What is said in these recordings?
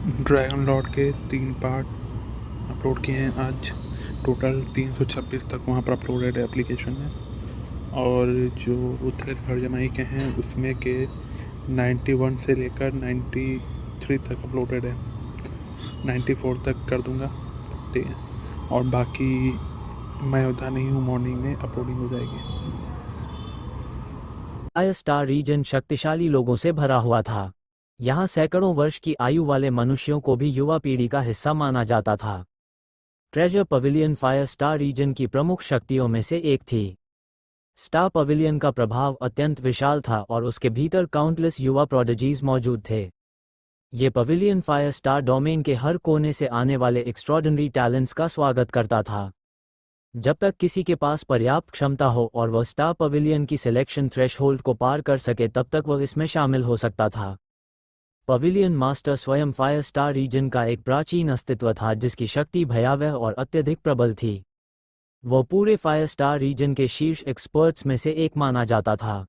Dragon Lord के 3 part upload किए हैं आज। टोटल 326 तक वहाँ पर अपलोडेड है एप्लीकेशन में। और जो उत्तरे हरजमाई के हैं उसमें के 91 से लेकर 93 तक अपलोडेड है। 94 तक कर दूँगा, ठीक है। और बाकी मैं उतना नहीं हूँ, मॉर्निंग में अपलोडिंग हो जाएगी। फायर स्टार रीजन शक्तिशाली लोगों से भरा हुआ था। यहाँ सैकड़ों वर्ष की आयु वाले मनुष्यों को भी युवा पीढ़ी का हिस्सा माना जाता था। Treasure pavilion fire star region की प्रमुख शक्तियों में से एक थी। स्टार पवेलियन का प्रभाव अत्यंत विशाल था और उसके भीतर काउंटलेस युवा प्रोडिजीज मौजूद थे। ये पवेलियन फायर स्टार डोमेन के हर कोने से आने वाले एक्स्ट्रॉर्डिनरी टैलेंट्स का स्वागत करता था। जब तक किसी के पास पर्याप्त क्षमता हो और वह स्टार पवेलियन की सिलेक्शन थ्रेशहोल्ड को पार कर सके तब तक वह इसमें शामिल हो सकता था। पवेलियन मास्टर स्वयं फायर स्टार रीजन का एक प्राचीन अस्तित्व था जिसकी शक्ति भयावह और अत्यधिक प्रबल थी। वह पूरे फायर स्टार रीजन के शीर्ष एक्सपर्ट्स में से एक माना जाता था।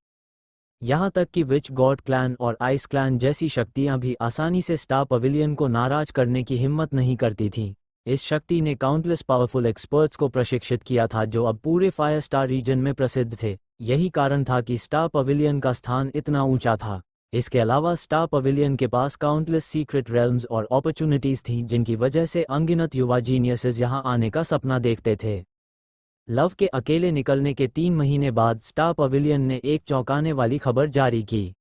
यहाँ तक कि विच गॉड क्लैन और आइस क्लैन जैसी शक्तियाँ भी आसानी से स्टार पवेलियन को नाराज करने की हिम्मत नहीं करती थीं। इस शक्ति ने काउंटलेस पावरफुल एक्सपर्ट्स को प्रशिक्षित किया था जो अब पूरे फायर स्टार रीजन में प्रसिद्ध थे। यही कारण था कि स्टार पवेलियन का स्थान इतना ऊंचा था। इसके अलावा स्टार पवेलियन के पास काउंटलेस सीक्रेट रेल्म्स और अपॉर्चुनिटीज थीं जिनकी वजह से अनगिनत युवा जीनियसेस यहाँ आने का सपना देखते थे। लव के अकेले निकलने के 3 महीने बाद स्टार पवेलियन ने एक चौंकाने वाली खबर जारी की।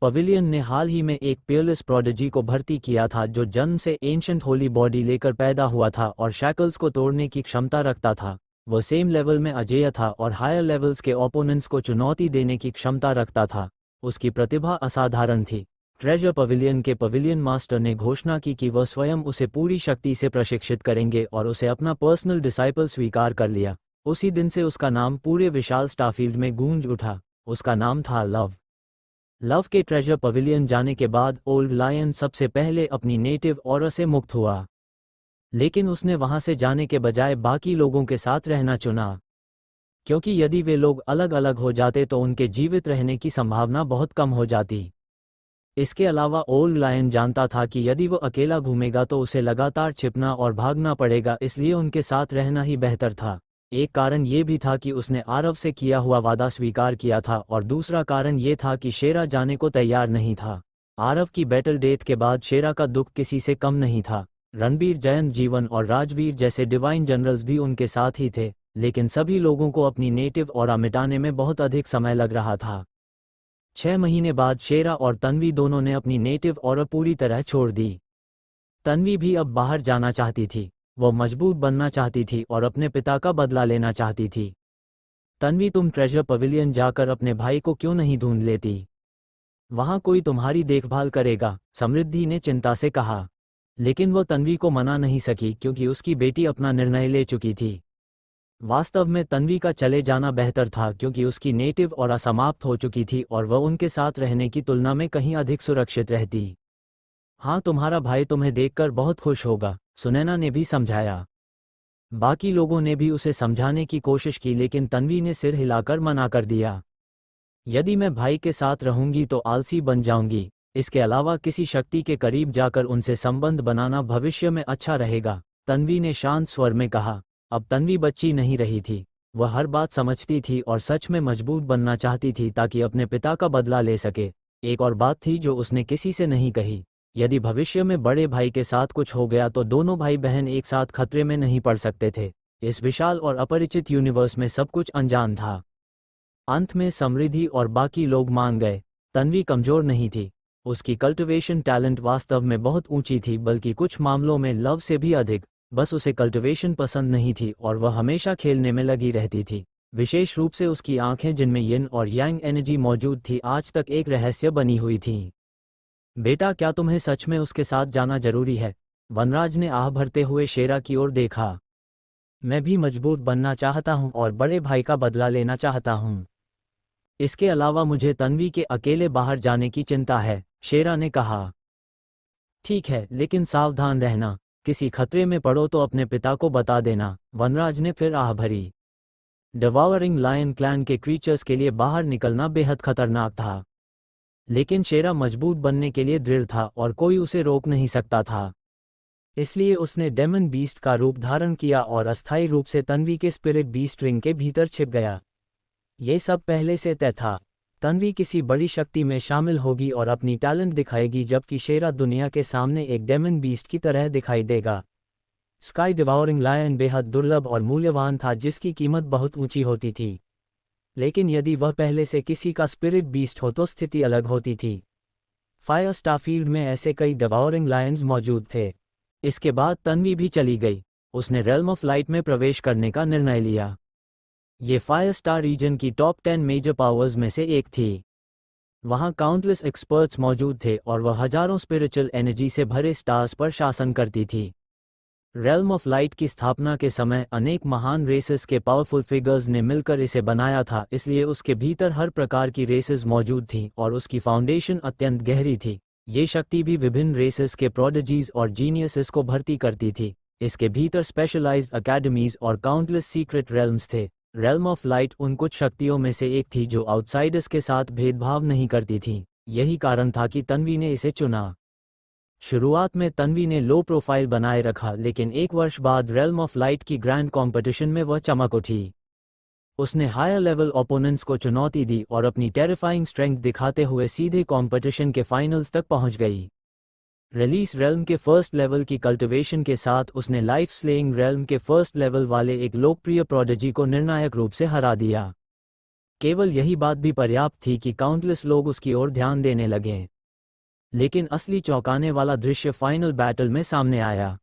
पवेलियन ने हाल ही में एक पियरलेस प्रोडिजी को भर्ती किया था जो जन्म से एंशंट होली बॉडी लेकर पैदा हुआ था और शैकल्स को तोड़ने की क्षमता रखता था। वह सेम लेवल में अजेय था और हायर लेवल्स के ओपोनेंट्स को चुनौती देने की क्षमता रखता था। उसकी प्रतिभा असाधारण थी। ट्रेजर पवेलियन के पवेलियन मास्टर ने घोषणा की कि वह स्वयं उसे पूरी शक्ति से प्रशिक्षित करेंगे और उसे अपना पर्सनल डिसाइपल स्वीकार कर लिया। उसी दिन से उसका नाम पूरे विशाल स्टारफील्ड में गूंज उठा। उसका नाम था लव। लव के ट्रेजर पवेलियन जाने के बाद ओल्ड लायन सबसे पहले अपनी नेटिव ऑरा से मुक्त हुआ, लेकिन उसने वहां से जाने के बजाय बाकी लोगों के साथ रहना चुना, क्योंकि यदि वे लोग अलग अलग हो जाते तो उनके जीवित रहने की संभावना बहुत कम हो जाती। इसके अलावा ओल्ड लायन जानता था कि यदि वो अकेला घूमेगा तो उसे लगातार छिपना और भागना पड़ेगा, इसलिए उनके साथ रहना ही बेहतर था। एक कारण ये भी था कि उसने आरव से किया हुआ वादा स्वीकार किया था और दूसरा कारण ये था कि शेरा जाने को तैयार नहीं था। आरव की बैटल डेथ के बाद शेरा का दुख किसी से कम नहीं था। रणबीर, जयंत जीवन और राजवीर जैसे डिवाइन जनरल्स भी उनके साथ ही थे, लेकिन सभी लोगों को अपनी नेटिव ऑरा मिटाने में बहुत अधिक समय लग रहा था। 6 महीने बाद शेरा और तन्वी दोनों ने अपनी नेटिव ऑरा पूरी तरह छोड़ दी। तन्वी भी अब बाहर जाना चाहती थी। वो मजबूत बनना चाहती थी और अपने पिता का बदला लेना चाहती थी। तन्वी, तुम ट्रेजर पवेलियन जाकर अपने भाई को क्यों नहीं ढूंढ लेती? वहां कोई तुम्हारी देखभाल करेगा, समृद्धि ने चिंता से कहा। लेकिन वो तन्वी को मना नहीं सकी क्योंकि उसकी बेटी अपना निर्णय ले चुकी थी। वास्तव में तन्वी का चले जाना बेहतर था क्योंकि उसकी नेटिव ऑरा समाप्त हो चुकी थी और वह उनके साथ रहने की तुलना में कहीं अधिक सुरक्षित रहती। हाँ, तुम्हारा भाई तुम्हें देखकर बहुत खुश होगा, सुनैना ने भी समझाया। बाकी लोगों ने भी उसे समझाने की कोशिश की लेकिन तन्वी ने सिर हिलाकर मना कर दिया। यदि मैं भाई के साथ रहूंगी तो आलसी बन जाऊंगी। इसके अलावा किसी शक्ति के करीब जाकर उनसे संबंध बनाना भविष्य में अच्छा रहेगा, तन्वी ने शांत स्वर में कहा। अब तन्वी बच्ची नहीं रही थी। वह हर बात समझती थी और सच में मजबूत बनना चाहती थी ताकि अपने पिता का बदला ले सके। एक और बात थी जो उसने किसी से नहीं कही। यदि भविष्य में बड़े भाई के साथ कुछ हो गया तो दोनों भाई बहन एक साथ खतरे में नहीं पड़ सकते थे। इस विशाल और अपरिचित यूनिवर्स में सब कुछ अनजान था। अंत में समृद्धि और बाकी लोग मान गए। तन्वी कमजोर नहीं थी। उसकी कल्टिवेशन टैलेंट वास्तव में बहुत ऊंची थी, बल्कि कुछ मामलों में लव से भी अधिक। बस उसे कल्टिवेशन पसंद नहीं थी और वह हमेशा खेलने में लगी रहती थी। विशेष रूप से उसकी आंखें जिनमें यिन और यांग एनर्जी मौजूद थी आज तक एक रहस्य बनी हुई थीं। बेटा, क्या तुम्हें सच में उसके साथ जाना जरूरी है? वनराज ने आह भरते हुए शेरा की ओर देखा। मैं भी मजबूत बनना चाहता हूँ और बड़े भाई का बदला लेना चाहता हूँ। इसके अलावा मुझे तन्वी के अकेले बाहर जाने की चिंता है, शेरा ने कहा। ठीक है, लेकिन सावधान रहना। किसी खतरे में पड़ो तो अपने पिता को बता देना, वनराज ने फिर आह भरी। डिवावरिंग लायन क्लैन के क्रीचर्स के लिए बाहर निकलना बेहद खतरनाक था। लेकिन शेरा मजबूत बनने के लिए दृढ़ था और कोई उसे रोक नहीं सकता था। इसलिए उसने डेमन बीस्ट का रूप धारण किया और अस्थायी रूप से तन्वी के स्पिरिट बीस्ट रिंग के भीतर छिप गया। ये सब पहले से तय था। तन्वी किसी बड़ी शक्ति में शामिल होगी और अपनी टैलेंट दिखाएगी, जबकि शेरा दुनिया के सामने एक डेमन बीस्ट की तरह दिखाई देगा। स्काई डिवाउरिंग लायन बेहद दुर्लभ और मूल्यवान था, जिसकी कीमत बहुत ऊंची होती थी। लेकिन यदि वह पहले से किसी का स्पिरिट बीस्ट हो तो स्थिति अलग होती थी। फायर स्टारफील्ड में ऐसे कई डिवाउरिंग लायंस मौजूद थे। इसके बाद तन्वी भी चली गई। उसने रेल्म ऑफ लाइट में प्रवेश करने का निर्णय लिया। ये फायर स्टार रीजन की टॉप 10 मेजर पावर्स में से एक थी। वहाँ काउंटलेस एक्सपर्ट्स मौजूद थे और वह हजारों स्पिरिचुअल एनर्जी से भरे स्टार्स पर शासन करती थी। रेल्म ऑफ लाइट की स्थापना के समय अनेक महान रेसेस के पावरफुल फिगर्स ने मिलकर इसे बनाया था, इसलिए उसके भीतर हर प्रकार की रेसेस मौजूद थीं और उसकी फाउंडेशन अत्यंत गहरी थी। ये शक्ति भी विभिन्न रेसेस के प्रोडिजीज और जीनियसेस को भर्ती करती थी। इसके भीतर स्पेशलाइज्ड अकेडमीज और काउंटलेस सीक्रेट रेल्म्स थे। रेल्म ऑफ लाइट उन कुछ शक्तियों में से एक थी जो आउटसाइडर्स के साथ भेदभाव नहीं करती थी। यही कारण था कि तन्वी ने इसे चुना। शुरुआत में तन्वी ने लो प्रोफाइल बनाए रखा, लेकिन एक वर्ष बाद रेल्म ऑफ लाइट की ग्रैंड कॉम्पिटिशन में वह चमक उठी। उसने हायर लेवल ओपोनेंट्स को चुनौती दी और अपनी टेरिफाइंग स्ट्रेंथ दिखाते हुए सीधे कॉम्पिटिशन के फाइनल्स तक पहुंच गई। रिलीज रेल्म के फर्स्ट लेवल की कल्टिवेशन के साथ उसने लाइफ स्लेइंग रेल्म के फर्स्ट लेवल वाले एक लोकप्रिय प्रोडिजी को निर्णायक रूप से हरा दिया। केवल यही बात भी पर्याप्त थी कि काउंटलेस लोग उसकी ओर ध्यान देने लगे। लेकिन असली चौंकाने वाला दृश्य फाइनल बैटल में सामने आया।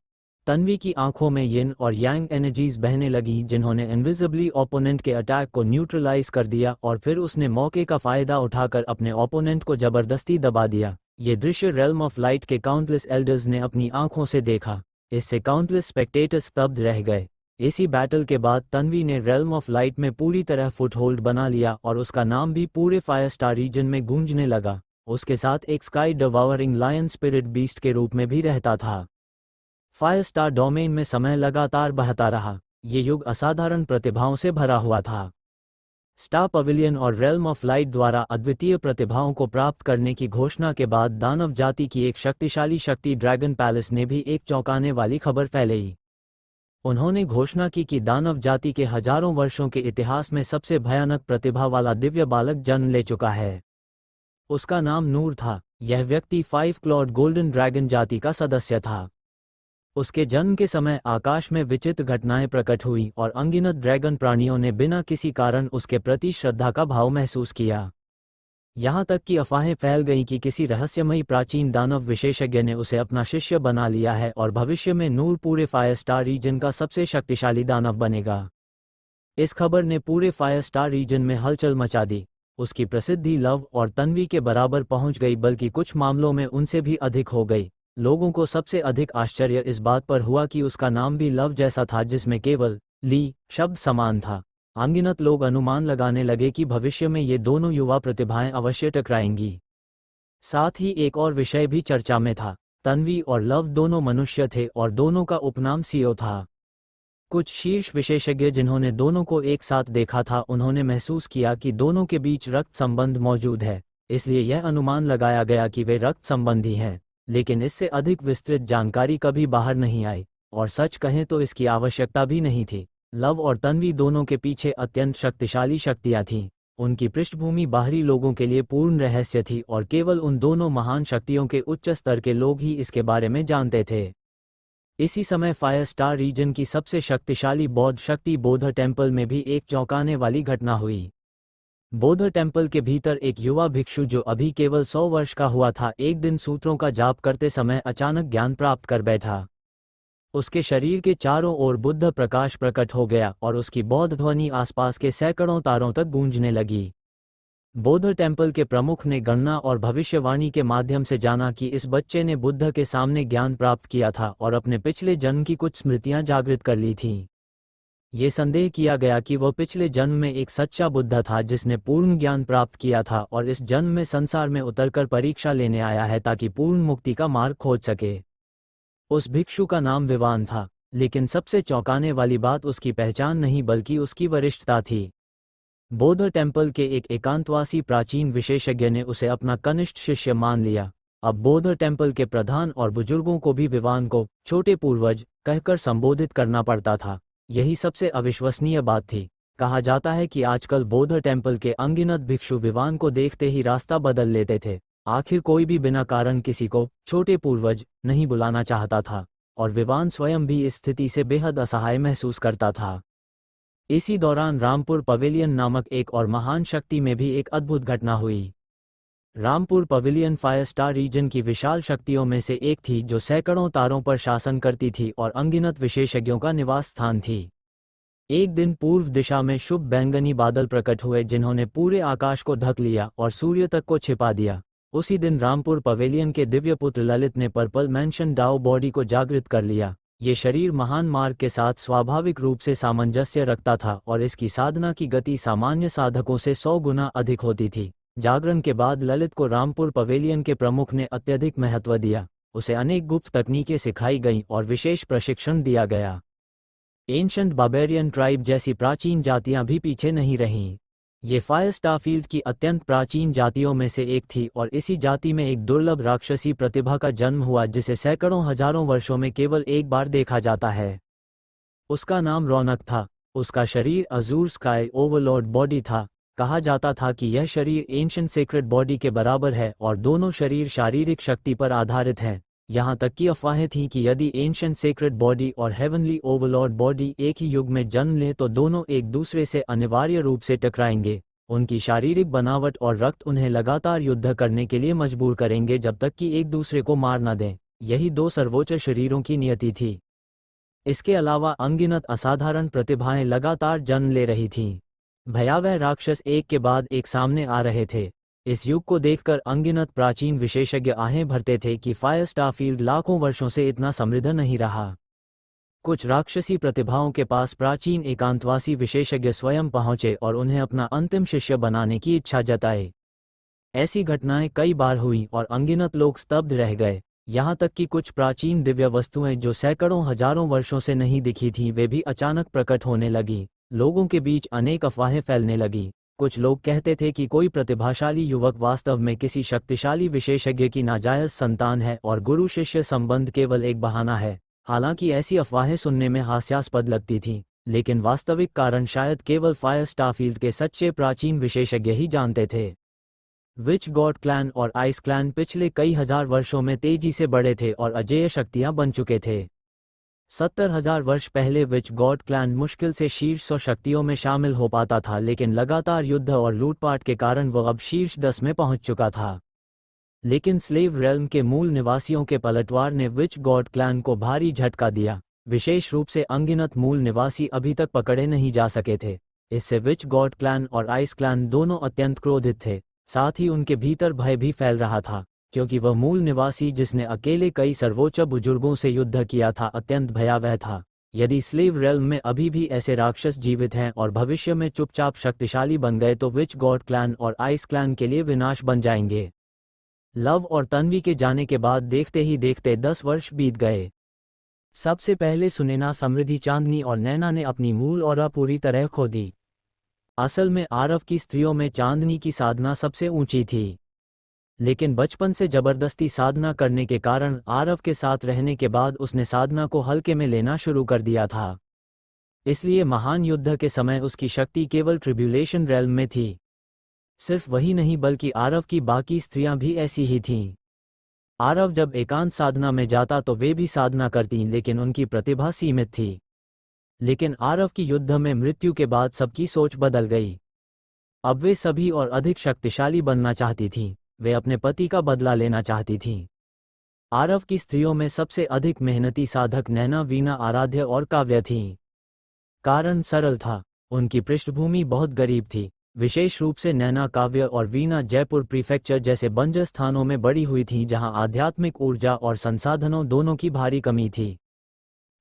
तन्वी की आंखों में यिन और यांग एनर्जीज बहने लगीं, जिन्होंने इनविजिबली ओपोनेंट के अटैक को न्यूट्रलाइज कर दिया, और फिर उसने मौके का फायदा उठाकर अपने ओपोनेंट को जबरदस्ती दबा दिया। ये दृश्य रेल्म ऑफ लाइट के काउंटलेस एल्डर्स ने अपनी आंखों से देखा। इससे काउंटलेस स्पेक्टेटर्स स्तब्ध रह गए। इसी बैटल के बाद तन्वी ने रेल्म ऑफ लाइट में पूरी तरह फुटहोल्ड बना लिया और उसका नाम भी पूरे फायर स्टार रीजन में गूंजने लगा। उसके साथ एक स्काई डिवावरिंग लायन स्पिरिट बीस्ट के रूप में भी रहता था। फायर स्टार डोमेन में समय लगातार बहता रहा। ये युग असाधारण प्रतिभाओं से भरा हुआ था। स्टार पवेलियन और रेल्म ऑफ लाइट द्वारा अद्वितीय प्रतिभाओं को प्राप्त करने की घोषणा के बाद दानव जाति की एक शक्तिशाली शक्ति ड्रैगन पैलेस ने भी एक चौंकाने वाली खबर फैलाई। उन्होंने घोषणा की कि दानव जाति के हजारों वर्षों के इतिहास में सबसे भयानक प्रतिभा वाला दिव्य बालक जन्म ले चुका है। उसका नाम नूर था। यह व्यक्ति 5 क्लॉड गोल्डन ड्रैगन जाति का सदस्य था। उसके जन्म के समय आकाश में विचित्र घटनाएं प्रकट हुई और अनगिनत ड्रैगन प्राणियों ने बिना किसी कारण उसके प्रति श्रद्धा का भाव महसूस किया। यहाँ तक कि अफवाहें फैल गईं कि किसी रहस्यमयी प्राचीन दानव विशेषज्ञ ने उसे अपना शिष्य बना लिया है और भविष्य में नूर पूरे फायर स्टार रीजन का सबसे शक्तिशाली दानव बनेगा। इस खबर ने पूरे फायर स्टार रीजन में हलचल मचा दी। उसकी प्रसिद्धि लव और तन्वी के बराबर पहुंच गई, बल्कि कुछ मामलों में उनसे भी अधिक हो गई। लोगों को सबसे अधिक आश्चर्य इस बात पर हुआ कि उसका नाम भी लव जैसा था, जिसमें केवल ली शब्द समान था। अनगिनत लोग अनुमान लगाने लगे कि भविष्य में ये दोनों युवा प्रतिभाएं अवश्य टकराएंगी। साथ ही एक और विषय भी चर्चा में था। तन्वी और लव दोनों मनुष्य थे और दोनों का उपनाम सीओ था। कुछ शीर्ष विशेषज्ञ जिन्होंने दोनों को एक साथ देखा था, उन्होंने महसूस किया कि दोनों के बीच रक्त संबंध मौजूद है। इसलिए यह अनुमान लगाया गया कि वे रक्त संबंधी हैं। लेकिन इससे अधिक विस्तृत जानकारी कभी बाहर नहीं आई, और सच कहें तो इसकी आवश्यकता भी नहीं थी। लव और तन्वी दोनों के पीछे अत्यंत शक्तिशाली शक्तियां थीं। उनकी पृष्ठभूमि बाहरी लोगों के लिए पूर्ण रहस्य थी और केवल उन दोनों महान शक्तियों के उच्च स्तर के लोग ही इसके बारे में जानते थे। इसी समय फायर स्टार रीजन की सबसे शक्तिशाली बौद्ध शक्ति बोधा टेम्पल में भी एक चौंकाने वाली घटना हुई। बोधा टेम्पल के भीतर एक युवा भिक्षु जो अभी केवल 100 वर्ष का हुआ था, एक दिन सूत्रों का जाप करते समय अचानक ज्ञान प्राप्त कर बैठा। उसके शरीर के चारों ओर बुद्ध प्रकाश प्रकट हो गया और उसकी बौद्ध ध्वनि आसपास के सैकड़ों तारों तक गूंजने लगी। बौद्ध टेम्पल के प्रमुख ने गणना और भविष्यवाणी के माध्यम से जाना कि इस बच्चे ने बुद्ध के सामने ज्ञान प्राप्त किया था और अपने पिछले जन्म की कुछ स्मृतियां जागृत कर ली थीं। ये संदेह किया गया कि वह पिछले जन्म में एक सच्चा बुद्ध था जिसने पूर्ण ज्ञान प्राप्त किया था और इस जन्म में संसार में उतरकर परीक्षा लेने आया है ताकि पूर्ण मुक्ति का मार्ग खोज सके। उस भिक्षु का नाम विवान था, लेकिन सबसे चौंकाने वाली बात उसकी पहचान नहीं बल्कि उसकी वरिष्ठता थी। बौद्ध टेम्पल के एक एकांतवासी प्राचीन विशेषज्ञ ने उसे अपना कनिष्ठ शिष्य मान लिया। अब बौद्ध टेम्पल के प्रधान और बुजुर्गों को भी विवान को छोटे पूर्वज कहकर संबोधित करना पड़ता था। यही सबसे अविश्वसनीय बात थी। कहा जाता है कि आजकल बौद्ध टेम्पल के अनगिनत भिक्षु विवान को देखते ही रास्ता बदल लेते थे। आखिर कोई भी बिना कारण किसी को छोटे पूर्वज नहीं बुलाना चाहता था, और विवान स्वयं भी इस स्थिति से बेहद असहाय महसूस करता था। इसी दौरान रामपुर पवेलियन नामक एक और महान शक्ति में भी एक अद्भुत घटना हुई। Rampur pavilion fire star region की विशाल शक्तियों में से एक थी, जो सैकड़ों तारों पर शासन करती थी और अनगिनत विशेषज्ञों का निवास स्थान थी। एक दिन पूर्व दिशा में शुभ बैंगनी बादल प्रकट हुए, जिन्होंने पूरे आकाश को ढक लिया और सूर्य तक को छिपा दिया। उसी दिन रामपुर पवेलियन के दिव्य पुत्र ललित ने पर्पल मैंशन डाओ बॉडी को जागृत कर लिया। ये शरीर महान मार्ग के साथ स्वाभाविक रूप से सामंजस्य रखता था और इसकी साधना की गति सामान्य साधकों से 100 गुना अधिक होती थी। जागरण के बाद ललित को रामपुर पवेलियन के प्रमुख ने अत्यधिक महत्व दिया। उसे अनेक गुप्त तकनीकें सिखाई गईं और विशेष प्रशिक्षण दिया गया। एंशंट बार्बेरियन ट्राइब जैसी प्राचीन जातियां भी पीछे नहीं रहीं। ये फायर स्टारफील्ड की अत्यंत प्राचीन जातियों में से एक थी और इसी जाति में एक दुर्लभ राक्षसी प्रतिभा का जन्म हुआ, जिसे सैकड़ों हजारों वर्षों में केवल एक बार देखा जाता है। उसका नाम रौनक था। उसका शरीर अजूर स्काई ओवरलॉर्ड बॉडी था। कहा जाता था कि यह शरीर एंशंट सेक्रेड बॉडी के बराबर है और दोनों शरीर शारीरिक शक्ति पर आधारित हैं। यहाँ तक की अफवाहें थीं कि यदि एंशंट सेक्रेड बॉडी और हेवनली ओवरलॉर्ड बॉडी एक ही युग में जन्म लें तो दोनों एक दूसरे से अनिवार्य रूप से टकराएंगे। उनकी शारीरिक बनावट और रक्त उन्हें लगातार युद्ध करने के लिए मजबूर करेंगे जब तक कि एक दूसरे को मार न दें। यही दो सर्वोच्च शरीरों की नियति थी। इसके अलावा अनगिनत असाधारण प्रतिभाएं लगातार जन्म ले रही थीं। भयावह राक्षस एक के बाद एक सामने आ रहे थे। इस युग को देखकर अनगिनत प्राचीन विशेषज्ञ आहें भरते थे कि फायर स्टारफील्ड लाखों वर्षों से इतना समृद्ध नहीं रहा। कुछ राक्षसी प्रतिभाओं के पास प्राचीन एकांतवासी विशेषज्ञ स्वयं पहुंचे और उन्हें अपना अंतिम शिष्य बनाने की इच्छा जताई। ऐसी घटनाएं कई बार हुईं और अनगिनत लोग स्तब्ध रह गए। यहाँ तक कि कुछ प्राचीन दिव्य वस्तुएं जो सैकड़ों हजारों वर्षों से नहीं दिखी थीं, वे भी अचानक प्रकट होने लगीं। लोगों के बीच अनेक अफवाहें फैलने लगीं। कुछ लोग कहते थे कि कोई प्रतिभाशाली युवक वास्तव में किसी शक्तिशाली विशेषज्ञ की नाजायज संतान है और गुरु शिष्य संबंध केवल एक बहाना है। हालांकि ऐसी अफवाहें सुनने में हास्यास्पद लगती थीं, लेकिन वास्तविक कारण शायद केवल फायर स्टारफील्ड के सच्चे प्राचीन विशेषज्ञ ही जानते थे। विच गॉड क्लैन और आइस क्लैन पिछले कई हजार वर्षों में तेजी से बढ़े थे और अजेय शक्तियां बन चुके थे। 70,000 वर्ष पहले विच गॉड क्लैन मुश्किल से शीर्ष 100 शक्तियों में शामिल हो पाता था, लेकिन लगातार युद्ध और लूटपाट के कारण वह अब शीर्ष 10 में पहुंच चुका था। लेकिन स्लेव रेल्म के मूल निवासियों के पलटवार ने विच गॉड क्लैन को भारी झटका दिया। विशेष रूप से अनगिनत मूल निवासी अभी तक पकड़े नहीं जा सके थे। इससे विच गॉड क्लैन और आइस क्लैन दोनों अत्यंत क्रोधित थे। साथ ही उनके भीतर भय भी फैल रहा था, क्योंकि वह मूल निवासी जिसने अकेले कई सर्वोच्च बुजुर्गों से युद्ध किया था अत्यंत भयावह था। यदि स्लेव रेल्म में अभी भी ऐसे राक्षस जीवित हैं और भविष्य में चुपचाप शक्तिशाली बन गए तो विच गॉड क्लैन और आइस क्लैन के लिए विनाश बन जाएंगे। लव और तन्वी के जाने के बाद देखते ही देखते 10 वर्ष बीत गए। सबसे पहले सुनैना, समृद्धि, चांदनी और नैना ने अपनी मूल ऑरा पूरी तरह खो दी। असल में आरव की स्त्रियों में चांदनी की साधना सबसे ऊंची थी, लेकिन बचपन से जबरदस्ती साधना करने के कारण आरव के साथ रहने के बाद उसने साधना को हल्के में लेना शुरू कर दिया था। इसलिए महान युद्ध के समय उसकी शक्ति केवल ट्रिब्यूलेशन रेल्म में थी। सिर्फ वही नहीं बल्कि आरव की बाकी स्त्रियां भी ऐसी ही थीं। आरव जब एकांत साधना में जाता तो वे भी साधना करतीं, लेकिन उनकी प्रतिभा सीमित थी। लेकिन आरव की युद्ध में मृत्यु के बाद सबकी सोच बदल गई। अब वे सभी और अधिक शक्तिशाली बनना चाहती थीं। वे अपने पति का बदला लेना चाहती थीं। आरव की स्त्रियों में सबसे अधिक मेहनती साधक नैना, वीणा, आराध्य और काव्य थीं। कारण सरल था, उनकी पृष्ठभूमि बहुत गरीब थी। विशेष रूप से नैना, काव्य और वीणा जयपुर प्रीफेक्चर जैसे बंजर स्थानों में बड़ी हुई थीं, जहां आध्यात्मिक ऊर्जा और संसाधनों दोनों की भारी कमी थी।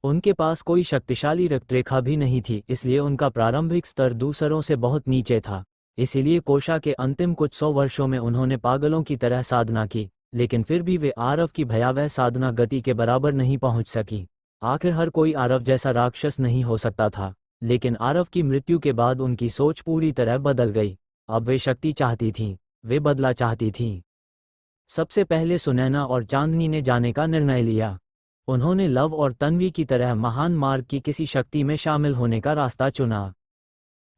उनके पास कोई शक्तिशाली रक्तरेखा भी नहीं थी, इसलिए उनका प्रारंभिक स्तर दूसरों से बहुत नीचे था। इसीलिए कोशा के अंतिम कुछ 100 वर्षों में उन्होंने पागलों की तरह साधना की, लेकिन फिर भी वे आरव की भयावह साधना गति के बराबर नहीं पहुंच सकी। आखिर हर कोई आरव जैसा राक्षस नहीं हो सकता था, लेकिन आरव की मृत्यु के बाद उनकी सोच पूरी तरह बदल गई। अब वे शक्ति चाहती थीं, वे बदला चाहती थीं। सबसे पहले सुनैना और चांदनी ने जाने का निर्णय लिया। उन्होंने लव और तन्वी की तरह महान मार्ग की किसी शक्ति में शामिल होने का रास्ता चुना।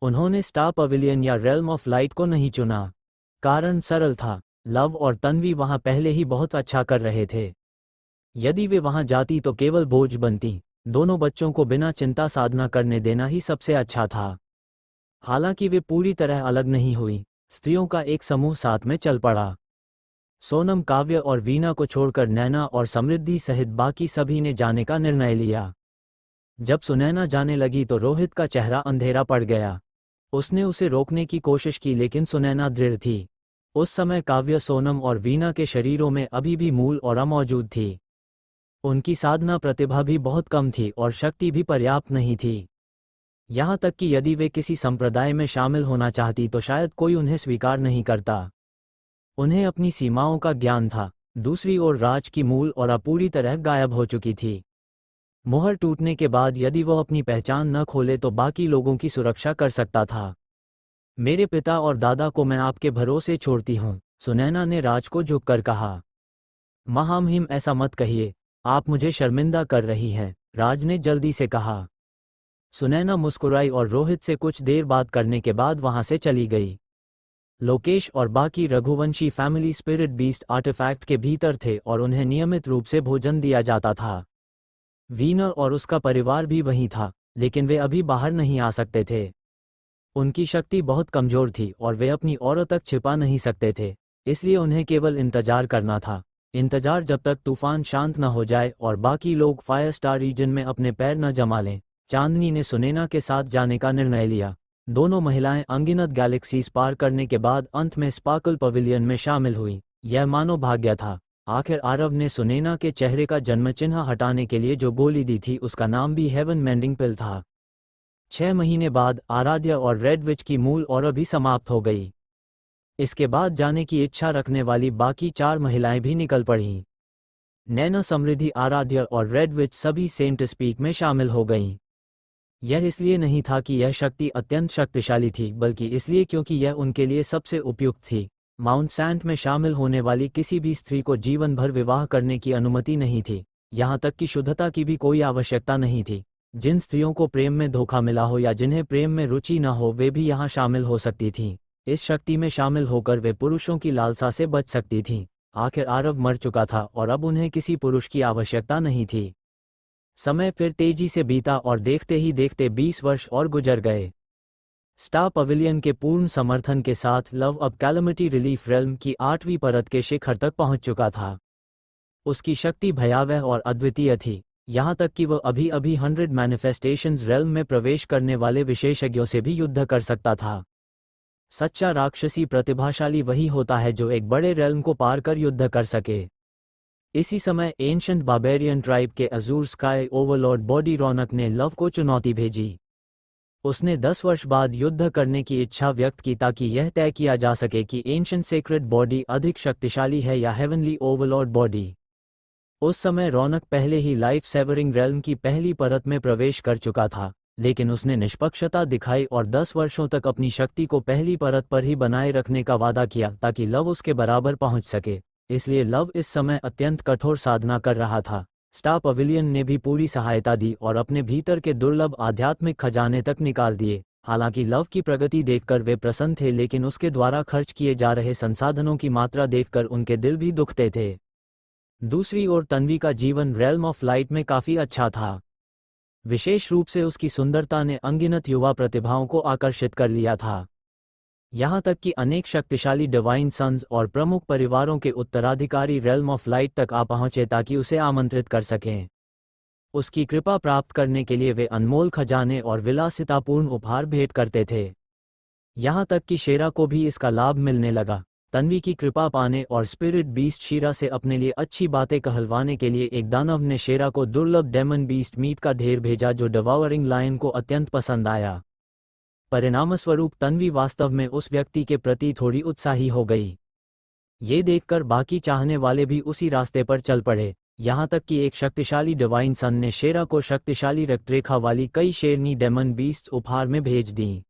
उन्होंने स्टार पवेलियन या रेल्म ऑफ लाइट को नहीं चुना। कारण सरल था, लव और तन्वी वहां पहले ही बहुत अच्छा कर रहे थे। यदि वे वहां जाती तो केवल बोझ बनती। दोनों बच्चों को बिना चिंता साधना करने देना ही सबसे अच्छा था। हालांकि वे पूरी तरह अलग नहीं हुई। स्त्रियों का एक समूह साथ में चल पड़ा। सोनम, काव्य और वीना को छोड़कर नैना और समृद्धि सहित बाकी सभी ने जाने का निर्णय लिया। जब सुनैना जाने लगी तो रोहित का चेहरा अंधेरा पड़ गया। उसने उसे रोकने की कोशिश की लेकिन सुनैना दृढ़ थी। उस समय काव्य, सोनम और वीना के शरीरों में अभी भी मूल और मौजूद थी। उनकी साधना प्रतिभा भी बहुत कम थी और शक्ति भी पर्याप्त नहीं थी। यहाँ तक कि यदि वे किसी संप्रदाय में शामिल होना चाहती तो शायद कोई उन्हें स्वीकार नहीं करता। उन्हें अपनी सीमाओं का ज्ञान था। दूसरी ओर राज की मूल और पूरी तरह गायब हो चुकी थी। मुहर टूटने के बाद यदि वह अपनी पहचान न खोले तो बाकी लोगों की सुरक्षा कर सकता था। मेरे पिता और दादा को मैं आपके भरोसे छोड़ती हूँ, सुनैना ने राज को झुककर कहा। महामहिम, ऐसा मत कहिए, आप मुझे शर्मिंदा कर रही हैं, राज ने जल्दी से कहा। सुनैना मुस्कुराई और रोहित से कुछ देर बात करने के बाद वहां से चली गई। लोकेश और बाकी Raghuvanshi family spirit beast artifact के भीतर थे और उन्हें नियमित रूप से भोजन दिया जाता था। वीनर और उसका परिवार भी वहीं था, लेकिन वे अभी बाहर नहीं आ सकते थे। उनकी शक्ति बहुत कमजोर थी और वे अपनी औरों तक छिपा नहीं सकते थे, इसलिए उन्हें केवल इंतजार करना था। इंतजार जब तक तूफान शांत न हो जाए और बाकी लोग फायर स्टार रीजन में अपने पैर न जमा लें। चांदनी ने सुनैना के साथ जाने का निर्णय लिया। दोनों महिलाएं अनगिनत गैलेक्सीज पार करने के बाद अंत में स्पार्कल पवेलियन में शामिल हुई। यह मानो भाग्य था। आखिर आरव ने सुनैना के चेहरे का जन्मचिन्ह हटाने के लिए जो गोली दी थी उसका नाम भी हेवन मेंडिंग पिल था। 6 महीने बाद आराध्या और रेड विच की मूल और भी समाप्त हो गई। इसके बाद जाने की इच्छा रखने वाली बाकी 4 महिलाएं भी निकल पड़ीं। नैना, समृद्धि, आराध्या और रेड विच सभी सेंट स्पीक में शामिल हो गईं। यह इसलिए नहीं था कि यह शक्ति अत्यंत शक्तिशाली थी, बल्कि इसलिए क्योंकि यह उनके लिए सबसे उपयुक्त थी। माउंट सैंट में शामिल होने वाली किसी भी स्त्री को जीवन भर विवाह करने की अनुमति नहीं थी। यहाँ तक कि शुद्धता की भी कोई आवश्यकता नहीं थी। जिन स्त्रियों को प्रेम में धोखा मिला हो या जिन्हें प्रेम में रुचि न हो वे भी यहाँ शामिल हो सकती थीं। इस शक्ति में शामिल होकर वे पुरुषों की लालसा से बच सकती थीं। आखिर आरव मर चुका था और अब उन्हें किसी पुरुष की आवश्यकता नहीं थी। समय फिर तेजी से बीता और देखते ही देखते 20 वर्ष और गुजर गए। स्टार पवेलियन के पूर्ण समर्थन के साथ लव अब कैलेमिटी रिलीफ रेल्म की 8वीं परत के शिखर तक पहुंच चुका था। उसकी शक्ति भयावह और अद्वितीय थी, यहाँ तक कि वह अभी अभी 100 मैनिफेस्टेशंस रेल्म में प्रवेश करने वाले विशेषज्ञों से भी युद्ध कर सकता था। सच्चा राक्षसी प्रतिभाशाली वही होता है जो एक बड़े रेल्म को पार कर युद्ध कर सके। इसी समय एंशंट बार्बेरियन ट्राइब के अजूर स्काई ओवरलॉर्ड बॉडी रौनक ने लव को चुनौती भेजी। उसने 10 वर्ष बाद युद्ध करने की इच्छा व्यक्त की ताकि यह तय किया जा सके कि एंशंट सेक्रेड बॉडी अधिक शक्तिशाली है या हेवनली ओवरलॉर्ड बॉडी। उस समय रौनक पहले ही लाइफ सेवरिंग रेल्म की पहली परत में प्रवेश कर चुका था, लेकिन उसने निष्पक्षता दिखाई और 10 वर्षों तक अपनी शक्ति को पहली परत पर ही बनाए रखने का वादा किया ताकि लव उसके बराबर पहुंच सके। इसलिए लव इस समय अत्यंत कठोर साधना कर रहा था। स्टार पवेलियन ने भी पूरी सहायता दी और अपने भीतर के दुर्लभ आध्यात्मिक खजाने तक निकाल दिए। हालांकि लव की प्रगति देखकर वे प्रसन्न थे, लेकिन उसके द्वारा खर्च किए जा रहे संसाधनों की मात्रा देखकर उनके दिल भी दुखते थे। दूसरी ओर तन्वी का जीवन रेल्म ऑफ लाइट में काफी अच्छा था। विशेष रूप से उसकी सुंदरता ने अनगिनत युवा प्रतिभाओं को आकर्षित कर लिया था। यहाँ तक कि अनेक शक्तिशाली डिवाइन सन्स और प्रमुख परिवारों के उत्तराधिकारी रेल्म ऑफ लाइट तक आ पहुंचे ताकि उसे आमंत्रित कर सकें। उसकी कृपा प्राप्त करने के लिए वे अनमोल खजाने और विलासितापूर्ण उपहार भेंट करते थे। यहाँ तक कि शेरा को भी इसका लाभ मिलने लगा। तन्वी की कृपा पाने और स्पिरिट बीस्ट शीरा से अपने लिए अच्छी बातें कहलवाने के लिए एक दानव ने शेरा को दुर्लभ डेमन बीस्ट मीट का ढेर भेजा जो डिवावरिंग लायन को अत्यंत पसंद आया। परिणामस्वरूप तन्वी वास्तव में उस व्यक्ति के प्रति थोड़ी उत्साही हो गई। ये देखकर बाकी चाहने वाले भी उसी रास्ते पर चल पड़े। यहाँ तक कि एक शक्तिशाली डिवाइन सन ने शेरा को शक्तिशाली रक्तरेखा वाली कई शेरनी डेमन बीस्ट उपहार में भेज दीं।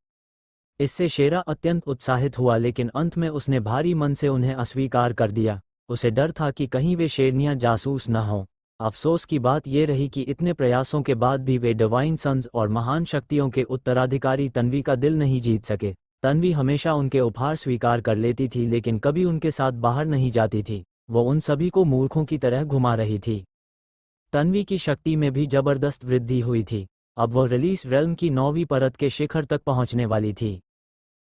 इससे शेरा अत्यंत उत्साहित हुआ, लेकिन अंत में उसने भारी मन से उन्हें अस्वीकार कर दिया। उसे डर था कि कहीं वे शेरनियां जासूस न हों। अफसोस की बात यह रही कि इतने प्रयासों के बाद भी वे डिवाइन सन्स और महान शक्तियों के उत्तराधिकारी तन्वी का दिल नहीं जीत सके। तन्वी हमेशा उनके उपहार स्वीकार कर लेती थी, लेकिन कभी उनके साथ बाहर नहीं जाती थी। वो उन सभी को मूर्खों की तरह घुमा रही थी। तन्वी की शक्ति में भी जबरदस्त वृद्धि हुई थी। अब वह रिलीज रेल्म की 9वीं परत के शिखर तक पहुंचने वाली थी।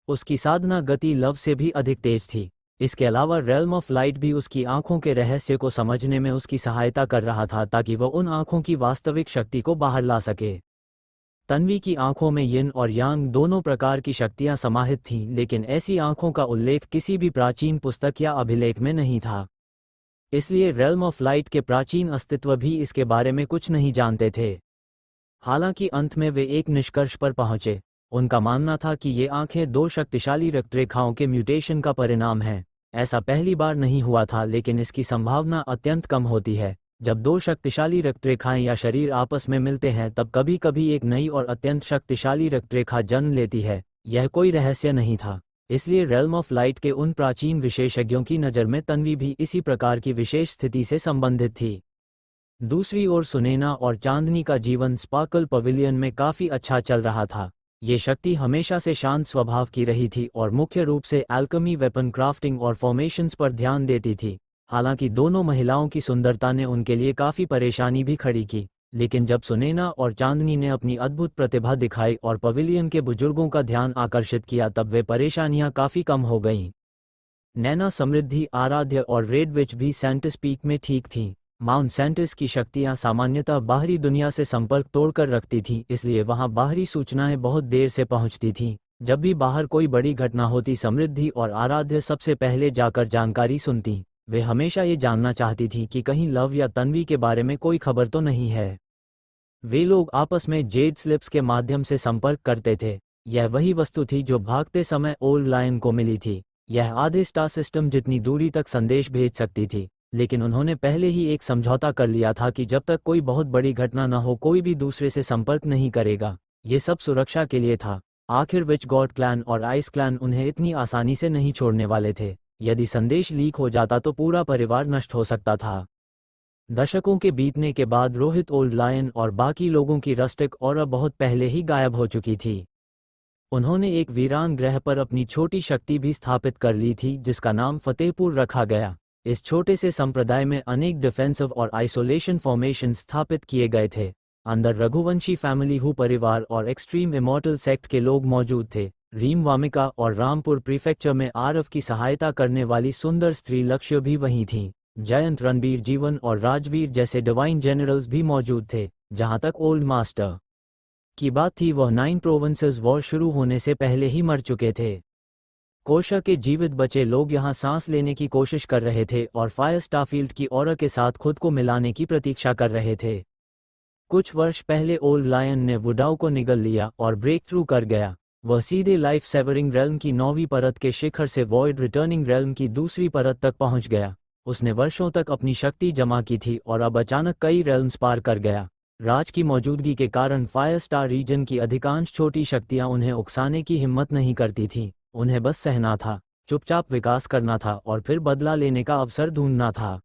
उसकी साधना गति लव से भी अधिक तेज थी। इसके अलावा रेल्म ऑफ लाइट भी उसकी आंखों के रहस्य को समझने में उसकी सहायता कर रहा था, ताकि वह उन आंखों की वास्तविक शक्ति को बाहर ला सके। तन्वी की आंखों में यिन और यांग दोनों प्रकार की शक्तियां समाहित थीं, लेकिन ऐसी आंखों का उल्लेख किसी भी प्राचीन पुस्तक या अभिलेख में नहीं था। इसलिए रेल्म ऑफ लाइट के प्राचीन अस्तित्व भी इसके बारे में कुछ नहीं जानते थे। हालांकि अंत में वे एक निष्कर्ष पर पहुंचे। उनका मानना था कि ये आंखें दो शक्तिशाली रक्तरेखाओं के म्यूटेशन का परिणाम हैं। ऐसा पहली बार नहीं हुआ था, लेकिन इसकी संभावना अत्यंत कम होती है। जब दो शक्तिशाली रक्तरेखाएं या शरीर आपस में मिलते हैं, तब कभी कभी एक नई और अत्यंत शक्तिशाली रक्तरेखा जन्म लेती है। यह कोई रहस्य नहीं था। इसलिए रेल्म ऑफ लाइट के उन प्राचीन विशेषज्ञों की नज़र में तन्वी भी इसी प्रकार की विशेष स्थिति से संबंधित थी। दूसरी ओर सुनैना और चांदनी का जीवन स्पार्कल पवेलियन में काफ़ी अच्छा चल रहा था। ये शक्ति हमेशा से शांत स्वभाव की रही थी और मुख्य रूप से एल्केमी, वेपन क्राफ्टिंग और फॉर्मेशंस पर ध्यान देती थी। हालांकि दोनों महिलाओं की सुंदरता ने उनके लिए काफ़ी परेशानी भी खड़ी की, लेकिन जब सुनैना और चांदनी ने अपनी अद्भुत प्रतिभा दिखाई और पवेलियन के बुजुर्गों का ध्यान आकर्षित किया, तब वे परेशानियां काफ़ी कम हो गईं। नैना, समृद्धि, आराध्य और रेड विच भी सेंटिस पीक में ठीक थीं। माउंट सेंटिस की शक्तियां सामान्यतः बाहरी दुनिया से संपर्क तोड़कर रखती थीं, इसलिए वहां बाहरी सूचनाएं बहुत देर से पहुंचती थीं। जब भी बाहर कोई बड़ी घटना होती, समृद्धि और आराध्य सबसे पहले जाकर जानकारी सुनती। वे हमेशा ये जानना चाहती थीं कि कहीं लव या तन्वी के बारे में कोई खबर तो नहीं है। वे लोग आपस में जेड स्लिप्स के माध्यम से संपर्क करते थे। यह वही वस्तु थी जो भागते समय ओल्ड लायन को मिली थी। यह आधे स्टार सिस्टम जितनी दूरी तक संदेश भेज सकती थी, लेकिन उन्होंने पहले ही एक समझौता कर लिया था कि जब तक कोई बहुत बड़ी घटना न हो, कोई भी दूसरे से संपर्क नहीं करेगा। ये सब सुरक्षा के लिए था। आखिर विच गॉड क्लैन और आइस क्लैन उन्हें इतनी आसानी से नहीं छोड़ने वाले थे। यदि संदेश लीक हो जाता तो पूरा परिवार नष्ट हो सकता था। दशकों के बीतने के बाद रोहित, ओल्ड लायन और बाकी लोगों की रस्टिक ऑरा बहुत पहले ही गायब हो चुकी थी। उन्होंने एक वीरान ग्रह पर अपनी छोटी शक्ति भी स्थापित कर ली थी, जिसका नाम फतेहपुर रखा गया। इस छोटे से संप्रदाय में अनेक डिफेंसिव और आइसोलेशन फॉर्मेशन स्थापित किए गए थे। अंदर रघुवंशी फैमिली हु परिवार और एक्सट्रीम इमॉर्टल सेक्ट के लोग मौजूद थे। रीम वामिका और रामपुर प्रीफेक्चर में आरव की सहायता करने वाली सुंदर स्त्री लक्ष्य भी वहीं थीं। जयंत, रणबीर, जीवन और राजवीर जैसे डिवाइन जनरल्स भी मौजूद थे। जहां तक ओल्ड मास्टर की बात थी, वह 9 प्रोविंसेस वॉर शुरू होने से पहले ही मर चुके थे। कोशा के जीवित बचे लोग यहां सांस लेने की कोशिश कर रहे थे और फायर स्टारफील्ड की ऑरा के साथ खुद को मिलाने की प्रतीक्षा कर रहे थे। कुछ वर्ष पहले ओल्ड लायन ने वुडाओ को निगल लिया और ब्रेक थ्रू कर गया। वह सीधे लाइफ सेवरिंग रेल्म की 9वीं परत के शिखर से वॉइड रिटर्निंग रेल्म की दूसरी परत तक पहुंच गया। उसने वर्षों तक अपनी शक्ति जमा की थी और अब अचानक कई रेल्म्स पार कर गया। राज की मौजूदगी के कारण फायर स्टार रीजन की अधिकांश छोटी शक्तियां उन्हें उकसाने की हिम्मत नहीं करती थीं। उन्हें बस सहना था, चुपचाप विकास करना था और फिर बदला लेने का अवसर ढूंढना था।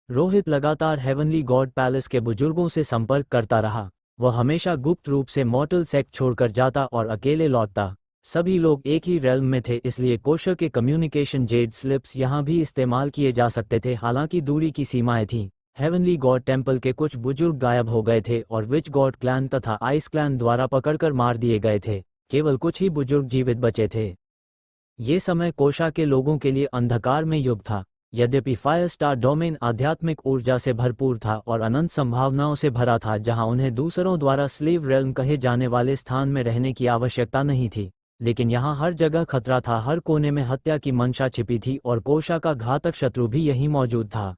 रोहित लगातार हेवनली गॉड पैलेस के बुजुर्गों से संपर्क करता रहा। वह हमेशा गुप्त रूप से मॉर्टल सेक्ट छोड़कर जाता और अकेले लौटता। सभी लोग एक ही रेल्म में थे, इसलिए कोशा के कम्युनिकेशन जेड स्लिप्स यहाँ भी इस्तेमाल किए जा सकते थे। हालांकि दूरी की सीमाएं थीं। हेवनली गॉड टेम्पल के कुछ बुजुर्ग गायब हो गए थे और विच गॉड क्लैन तथा आइस क्लैन द्वारा पकड़कर मार दिए गए थे। केवल कुछ ही बुजुर्ग जीवित बचे थे। ये समय कोशा के लोगों के लिए अंधकार में युग था। यद्यपि फायर स्टार डोमेन आध्यात्मिक ऊर्जा से भरपूर था और अनंत संभावनाओं से भरा था, जहां उन्हें दूसरों द्वारा स्लेव रेल्म कहे जाने वाले स्थान में रहने की आवश्यकता नहीं थी। लेकिन यहाँ हर जगह खतरा था, हर कोने में हत्या की मंशा छिपी थी और कोशा का घातक शत्रु भी यहीं मौजूद था।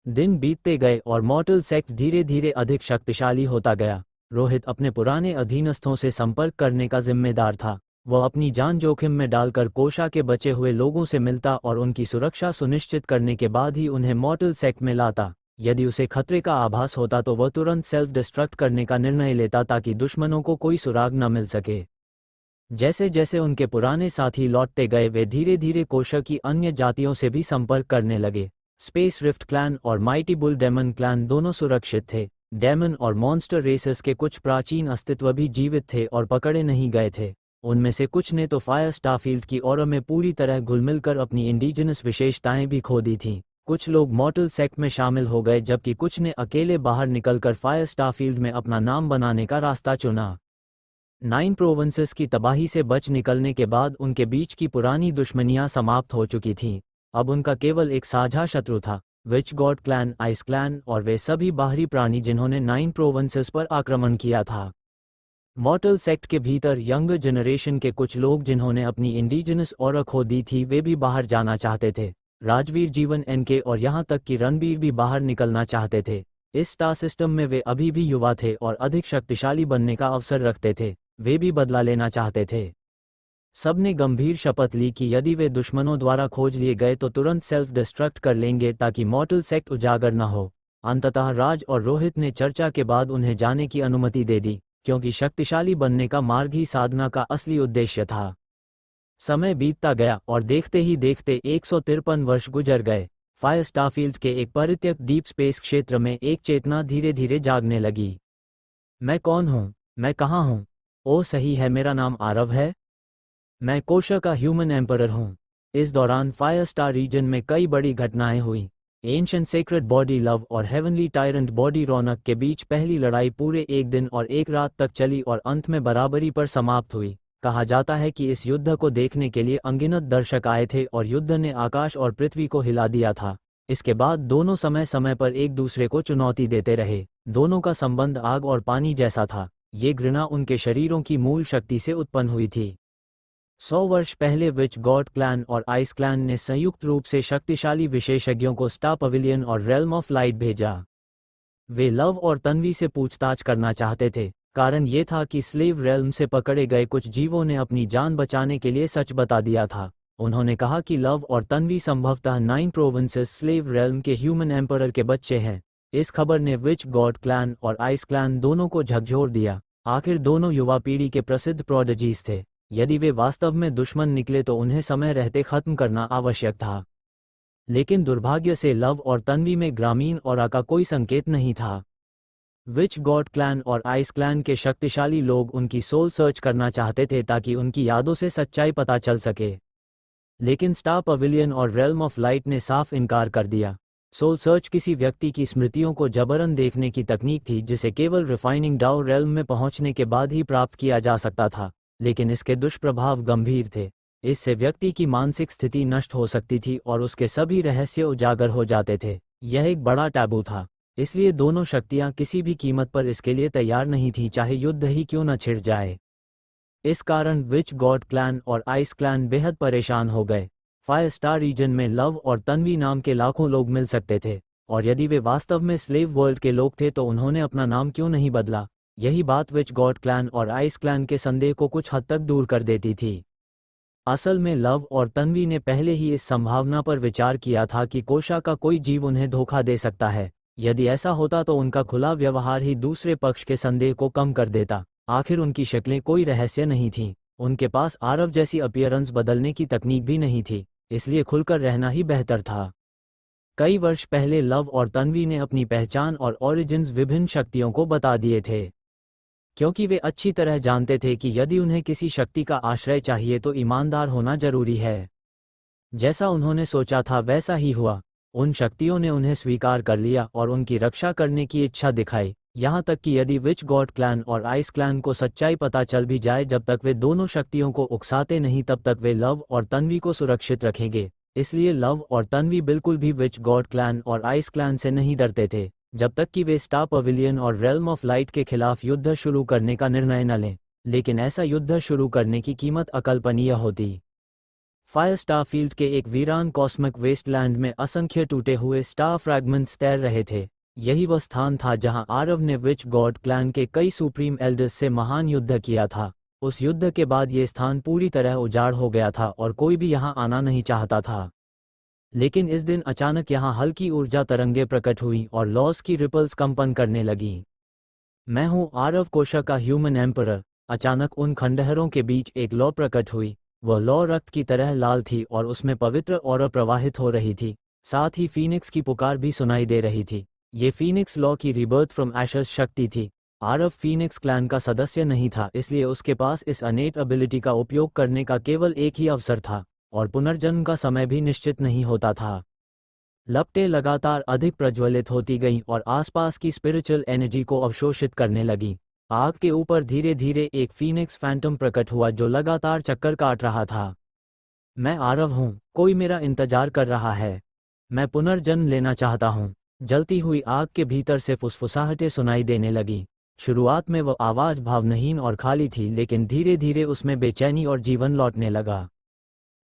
दिन बीतते गए और मॉर्टल सेक्ट धीरे धीरे अधिक शक्तिशाली होता गया। रोहित अपने पुराने अधीनस्थों से संपर्क करने का जिम्मेदार था। वह अपनी जान जोखिम में डालकर कोशा के बचे हुए लोगों से मिलता और उनकी सुरक्षा सुनिश्चित करने के बाद ही उन्हें मॉर्टल सेक्ट में लाता। यदि उसे खतरे का आभास होता तो वह तुरंत सेल्फ डिस्ट्रक्ट करने का निर्णय लेता ताकि दुश्मनों को कोई सुराग न मिल सके। जैसे जैसे उनके पुराने साथी लौटते गए वे धीरे धीरे कोशा की अन्य जातियों से भी संपर्क करने लगे। स्पेस रिफ्ट क्लैन और माइटी बुल डेमन क्लैन दोनों सुरक्षित थे। डेमन और मॉन्स्टर रेसेस के कुछ प्राचीन अस्तित्व भी जीवित थे और पकड़े नहीं गए थे। उनमें से कुछ ने तो फायर स्टारफील्ड की ऑरा में पूरी तरह घुलमिल कर अपनी इंडिजिनस विशेषताएं भी खो दी थीं। कुछ लोग मॉर्टल सेक्ट में शामिल हो गए जबकि कुछ ने अकेले बाहर निकलकर फायर स्टारफील्ड में अपना नाम बनाने का रास्ता चुना। 9 प्रोविंसेस की तबाही से बच निकलने के बाद उनके बीच की पुरानी दुश्मनियां समाप्त हो चुकी थीं। अब उनका केवल एक साझा शत्रु था, विच गॉड क्लैन, आइस क्लैन और वे सभी बाहरी प्राणी जिन्होंने 9 प्रोविंसेस पर आक्रमण किया था। मॉर्टल सेक्ट के भीतर यंग जनरेशन के कुछ लोग जिन्होंने अपनी इंडिजिनस ऑरा खो दी थी वे भी बाहर जाना चाहते थे। राजवीर जीवन एनके और यहाँ तक कि रणबीर भी बाहर निकलना चाहते थे। इस स्टार सिस्टम में वे अभी भी युवा थे और अधिक शक्तिशाली बनने का अवसर रखते थे। वे भी बदला लेना चाहते थे। सबने गंभीर शपथ ली कि यदि वे दुश्मनों द्वारा खोज लिए गए तो तुरंत सेल्फ डिस्ट्रक्ट कर लेंगे ताकि मॉर्टल सेक्ट उजागर न हो। अंततः राज और रोहित ने चर्चा के बाद उन्हें जाने की अनुमति दे दी, क्योंकि शक्तिशाली बनने का मार्ग ही साधना का असली उद्देश्य था। समय बीतता गया और देखते ही देखते 153 वर्ष गुजर गए। फायर स्टारफील्ड के एक परित्यक्त डीप स्पेस क्षेत्र में एक चेतना धीरे धीरे जागने लगी। मैं कौन हूँ? मैं कहाँ हूँ? ओह सही है, मेरा नाम आरव है। मैं कोशा का ह्यूमन एम्परर हूँ। इस दौरान फायर स्टार रीजन में कई बड़ी घटनाएं हुई। एंशिएंट सेक्रेड बॉडी लव और हेवनली टायरेंट बॉडी रौनक के बीच पहली लड़ाई पूरे एक दिन और एक रात तक चली और अंत में बराबरी पर समाप्त हुई। कहा जाता है कि इस युद्ध को देखने के लिए अनगिनत दर्शक आए थे और युद्ध ने आकाश और पृथ्वी को हिला दिया था। इसके बाद दोनों समय समय पर एक दूसरे को चुनौती देते रहे। दोनों का संबंध आग और पानी जैसा था। ये घृणा उनके शरीरों की मूल शक्ति से उत्पन्न हुई थी। 100 वर्ष पहले विच गॉड क्लैन और आइस क्लैन ने संयुक्त रूप से शक्तिशाली विशेषज्ञों को स्टार पवेलियन और रेल्म ऑफ लाइट भेजा। वे लव और तन्वी से पूछताछ करना चाहते थे। कारण ये था कि स्लेव रेल्म से पकड़े गए कुछ जीवों ने अपनी जान बचाने के लिए सच बता दिया था। उन्होंने कहा कि लव और तन्वी संभवतः 9 प्रोविंसेस स्लेव रेल्म के ह्यूमन एम्परर के बच्चे हैं। इस खबर ने विच गॉड क्लैन और आइस क्लैन दोनों को झकझोर दिया। आखिर दोनों युवा पीढ़ी के प्रसिद्ध प्रोडिजीज थे। यदि वे वास्तव में दुश्मन निकले तो उन्हें समय रहते खत्म करना आवश्यक था। लेकिन दुर्भाग्य से लव और तन्वी में ग्रामीण ऑरा का कोई संकेत नहीं था। विच गॉड क्लैन और आइस क्लैन के शक्तिशाली लोग उनकी सोल सर्च करना चाहते थे ताकि उनकी यादों से सच्चाई पता चल सके। लेकिन स्टार पवेलियन और रेल्म ऑफ लाइट ने साफ इनकार कर दिया। सोल सर्च किसी व्यक्ति की स्मृतियों को जबरन देखने की तकनीक थी जिसे केवल रिफाइनिंग डाउ रेल्म में पहुंचने के बाद ही प्राप्त किया जा सकता था। लेकिन इसके दुष्प्रभाव गंभीर थे। इससे व्यक्ति की मानसिक स्थिति नष्ट हो सकती थी और उसके सभी रहस्य उजागर हो जाते थे। यह एक बड़ा टैबू था, इसलिए दोनों शक्तियां किसी भी कीमत पर इसके लिए तैयार नहीं थीं, चाहे युद्ध ही क्यों न छिड़ जाए। इस कारण विच गॉड क्लैन और आइस क्लैन बेहद परेशान हो गए। फायर स्टार रीजन में लव और तन्वी नाम के लाखों लोग मिल सकते थे, और यदि वे वास्तव में स्लेव वर्ल्ड के लोग थे तो उन्होंने अपना नाम क्यों नहीं बदला। यही बात विच गॉड क्लैन और आइस क्लैन के संदेह को कुछ हद तक दूर कर देती थी। असल में लव और तन्वी ने पहले ही इस संभावना पर विचार किया था कि कोशा का कोई जीव उन्हें धोखा दे सकता है। यदि ऐसा होता तो उनका खुला व्यवहार ही दूसरे पक्ष के संदेह को कम कर देता। आखिर उनकी शक्लें कोई रहस्य नहीं थीं। उनके पास आरव जैसी अपीयरेंस बदलने की तकनीक भी नहीं थी, इसलिए खुलकर रहना ही बेहतर था। कई वर्ष पहले लव और तन्वी ने अपनी पहचान और ओरिजिन्स विभिन्न शक्तियों को बता दिए थे, क्योंकि वे अच्छी तरह जानते थे कि यदि उन्हें किसी शक्ति का आश्रय चाहिए तो ईमानदार होना जरूरी है। जैसा उन्होंने सोचा था वैसा ही हुआ। उन शक्तियों ने उन्हें स्वीकार कर लिया और उनकी रक्षा करने की इच्छा दिखाई, यहाँ तक कि यदि विच गॉड क्लैन और आइस क्लैन को सच्चाई पता चल भी जाए, जब तक वे दोनों शक्तियों को उकसाते नहीं तब तक वे लव और तन्वी को सुरक्षित रखेंगे। इसलिए लव और तन्वी बिल्कुल भी विच गॉड क्लैन और आइस क्लैन से नहीं डरते थे, जब तक कि वे स्टार पवेलियन और रेल्म ऑफ लाइट के खिलाफ युद्ध शुरू करने का निर्णय न लें। लेकिन ऐसा युद्ध शुरू करने की कीमत अकल्पनीय होती। फायर स्टारफील्ड के एक वीरान कॉस्मिक वेस्टलैंड में असंख्य टूटे हुए स्टार फ्रैगमेंट्स तैर रहे थे। यही वह स्थान था जहां आरव ने विच गॉड क्लैन के कई सुप्रीम एल्डर्स से महान युद्ध किया था। उस युद्ध के बाद ये स्थान पूरी तरह उजाड़ हो गया था और कोई भी यहां आना नहीं चाहता था। लेकिन इस दिन अचानक यहाँ हल्की ऊर्जा तरंगे प्रकट हुई और लॉस की रिपल्स कंपन करने लगी। मैं हूँ आरव कोशा का ह्यूमन एम्परर। अचानक उन खंडहरों के बीच एक लौ प्रकट हुई। वह लौ रक्त की तरह लाल थी और उसमें पवित्र ऑरा प्रवाहित हो रही थी। साथ ही फीनिक्स की पुकार भी सुनाई दे रही थी। ये फीनिक्स लॉ की रिबर्थ फ्रॉम एशेस शक्ति थी। आरव फीनिक्स क्लैन का सदस्य नहीं था, इसलिए उसके पास इस अनेट एबिलिटी का उपयोग करने का केवल एक ही अवसर था, और पुनर्जन्म का समय भी निश्चित नहीं होता था। लपटें लगातार अधिक प्रज्वलित होती गईं और आसपास की स्पिरिचुअल एनर्जी को अवशोषित करने लगी। आग के ऊपर धीरे धीरे एक फीनिक्स फैंटम प्रकट हुआ जो लगातार चक्कर काट रहा था। मैं आरव हूँ, कोई मेरा इंतजार कर रहा है। मैं पुनर्जन्म लेना चाहता हूँ। जलती हुई आग के भीतर से फुसफुसाहटें सुनाई देने लगी। शुरुआत में वह आवाज़ भावनहीन और खाली थी, लेकिन धीरे धीरे उसमें बेचैनी और जीवन लौटने लगा।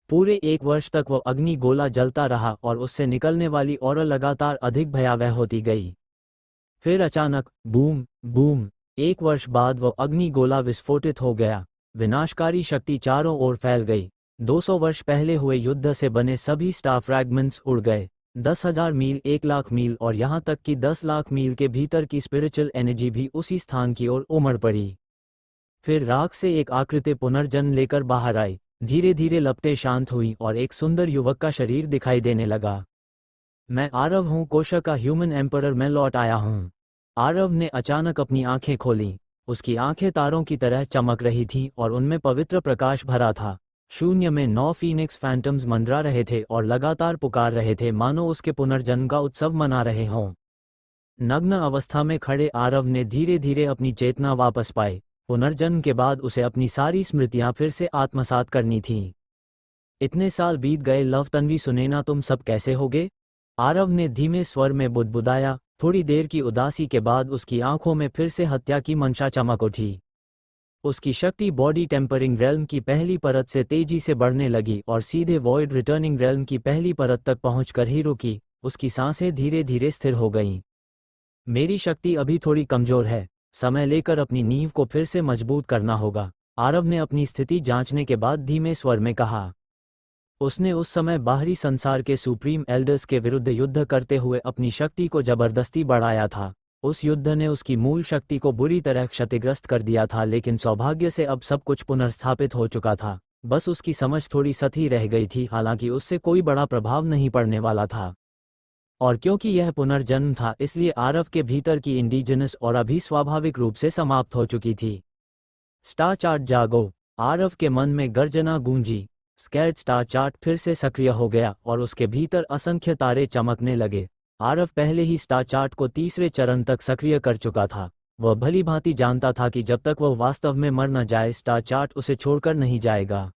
पूरे 1 वर्ष तक वह अग्नि गोला जलता रहा और उससे निकलने वाली ऑरा लगातार अधिक भयावह होती गई। फिर अचानक बूम बूम, 1 वर्ष बाद वह अग्नि गोला विस्फोटित हो गया। विनाशकारी शक्ति चारों ओर फैल गई। 200 वर्ष पहले हुए युद्ध से बने सभी स्टार फ्रैगमेंट्स उड़ गए। 10,000 मील, 1 लाख मील और यहाँ तक कि 10 लाख मील के भीतर की स्पिरिचुअल एनर्जी भी उसी स्थान की ओर उमड़ पड़ी। फिर राख से एक आकृति पुनर्जन्म लेकर बाहर आई। धीरे धीरे लपटें शांत हुई और एक सुंदर युवक का शरीर दिखाई देने लगा। मैं आरव हूँ, कोशा का ह्यूमन एम्परर। मैं लौट आया हूँ। आरव ने अचानक अपनी आंखें खोलीं। उसकी आंखें तारों की तरह चमक रही थीं और उनमें पवित्र प्रकाश भरा था। शून्य में 9 फीनिक्स फैंटम्स मंडरा रहे थे और लगातार पुकार रहे थे, मानो उसके पुनर्जन्म का उत्सव मना रहे हों। नग्न अवस्था में खड़े आरव ने धीरे धीरे अपनी चेतना वापस पाई। पुनर्जन्म के बाद उसे अपनी सारी स्मृतियां फिर से आत्मसात करनी थीं। इतने साल बीत गए लव तन्वी सुनैना, तुम सब कैसे होगे? आरव ने धीमे स्वर में बुदबुदाया। थोड़ी देर की उदासी के बाद उसकी आंखों में फिर से हत्या की मंशा चमक उठी। उसकी शक्ति बॉडी टेम्परिंग रेल्म की पहली परत से तेजी से बढ़ने लगी और सीधे वॉइड रिटर्निंग रेल्म की पहली परत तक पहुंचकर ही रुकी। उसकी सांसें धीरे धीरे स्थिर हो गईं। मेरी शक्ति अभी थोड़ी कमजोर है, समय लेकर अपनी नींव को फिर से मजबूत करना होगा, आरव ने अपनी स्थिति जांचने के बाद धीमे स्वर में कहा। उसने उस समय बाहरी संसार के सुप्रीम एल्डर्स के विरुद्ध युद्ध करते हुए अपनी शक्ति को जबरदस्ती बढ़ाया था। उस युद्ध ने उसकी मूल शक्ति को बुरी तरह क्षतिग्रस्त कर दिया था, लेकिन सौभाग्य से अब सब कुछ पुनर्स्थापित हो चुका था। बस उसकी समझ थोड़ी सती रह गई थी, हालांकि उससे कोई बड़ा प्रभाव नहीं पड़ने वाला था। और क्योंकि यह पुनर्जन्म था, इसलिए आरव के भीतर की इंडिजिनस ऑरा भी स्वाभाविक रूप से समाप्त हो चुकी थी। स्टार चार्ट जागो, आरव के मन में गर्जना गूंजी। स्कैर्ड स्टार चार्ट फिर से सक्रिय हो गया और उसके भीतर असंख्य तारे चमकने लगे। आरव पहले ही स्टार चार्ट को तीसरे चरण तक सक्रिय कर चुका था। वह भली भांति जानता था कि जब तक वह वास्तव में मर न जाए, स्टार चार्ट उसे छोड़कर नहीं जाएगा।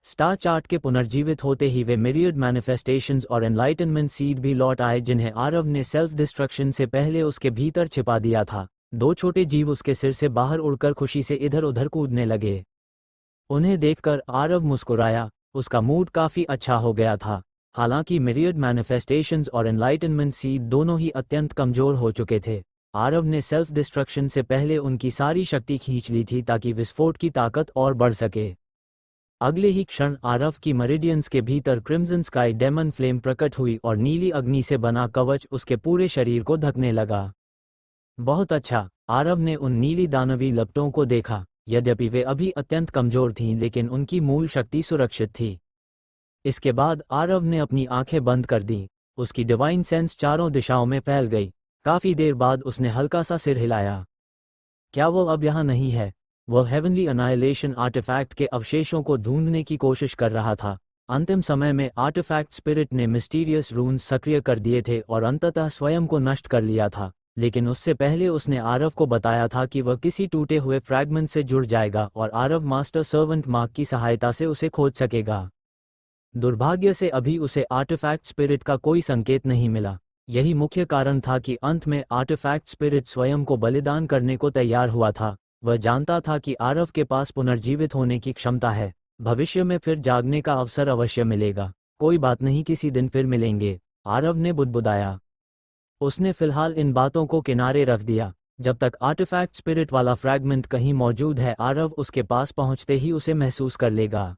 स्टार चार्ट के पुनर्जीवित होते ही वे मिरियड मैनिफेस्टेशंस और एनलाइटनमेंट सीड भी लौट आए, जिन्हें आरव ने सेल्फ डिस्ट्रक्शन से पहले उसके भीतर छिपा दिया था। 2 छोटे जीव उसके सिर से बाहर उड़कर खुशी से इधर उधर कूदने लगे। उन्हें देखकर आरव मुस्कुराया। उसका मूड काफी अच्छा हो गया था। हालांकि मिरियड मैनिफेस्टेशंस और एनलाइटनमेंट सीड दोनों ही अत्यंत कमजोर हो चुके थे। आरव ने सेल्फ डिस्ट्रक्शन से पहले उनकी सारी शक्ति खींच ली थी ताकि विस्फोट की ताकत और बढ़ सके। अगले ही क्षण आरव की मरिडियंस के भीतर क्रिम्सन स्काई डेमन फ्लेम प्रकट हुई और नीली अग्नि से बना कवच उसके पूरे शरीर को ढकने लगा। बहुत अच्छा, आरव ने उन नीली दानवी लपटों को देखा। यद्यपि वे अभी अत्यंत कमजोर थीं, लेकिन उनकी मूल शक्ति सुरक्षित थी। इसके बाद आरव ने अपनी आंखें बंद कर दीं। उसकी डिवाइन सेंस चारों दिशाओं में फैल गई। काफी देर बाद उसने हल्का सा सिर हिलाया। क्या वो अब यहाँ नहीं है? वह हेवनली अनाइलेशन आर्टिफैक्ट के अवशेषों को ढूंढने की कोशिश कर रहा था। अंतिम समय में आर्टिफैक्ट स्पिरिट ने मिस्टीरियस रून्स सक्रिय कर दिए थे और अंततः स्वयं को नष्ट कर लिया था, लेकिन उससे पहले उसने आरव को बताया था कि वह किसी टूटे हुए फ्रैगमेंट से जुड़ जाएगा और आरव मास्टर सर्वेंट मार्क की सहायता से उसे खोज सकेगा। दुर्भाग्य से अभी उसे आर्टिफैक्ट स्पिरिट का कोई संकेत नहीं मिला। यही मुख्य कारण था कि अंत में आर्टिफैक्ट स्पिरिट स्वयं को बलिदान करने को तैयार हुआ था। वह जानता था कि आरव के पास पुनर्जीवित होने की क्षमता है। भविष्य में फिर जागने का अवसर अवश्य मिलेगा। कोई बात नहीं, किसी दिन फिर मिलेंगे, आरव ने बुदबुदाया। उसने फिलहाल इन बातों को किनारे रख दिया। जब तक आर्टिफैक्ट स्पिरिट वाला फ्रैगमेंट कहीं मौजूद है, आरव उसके पास पहुंचते ही उसे महसूस कर लेगा।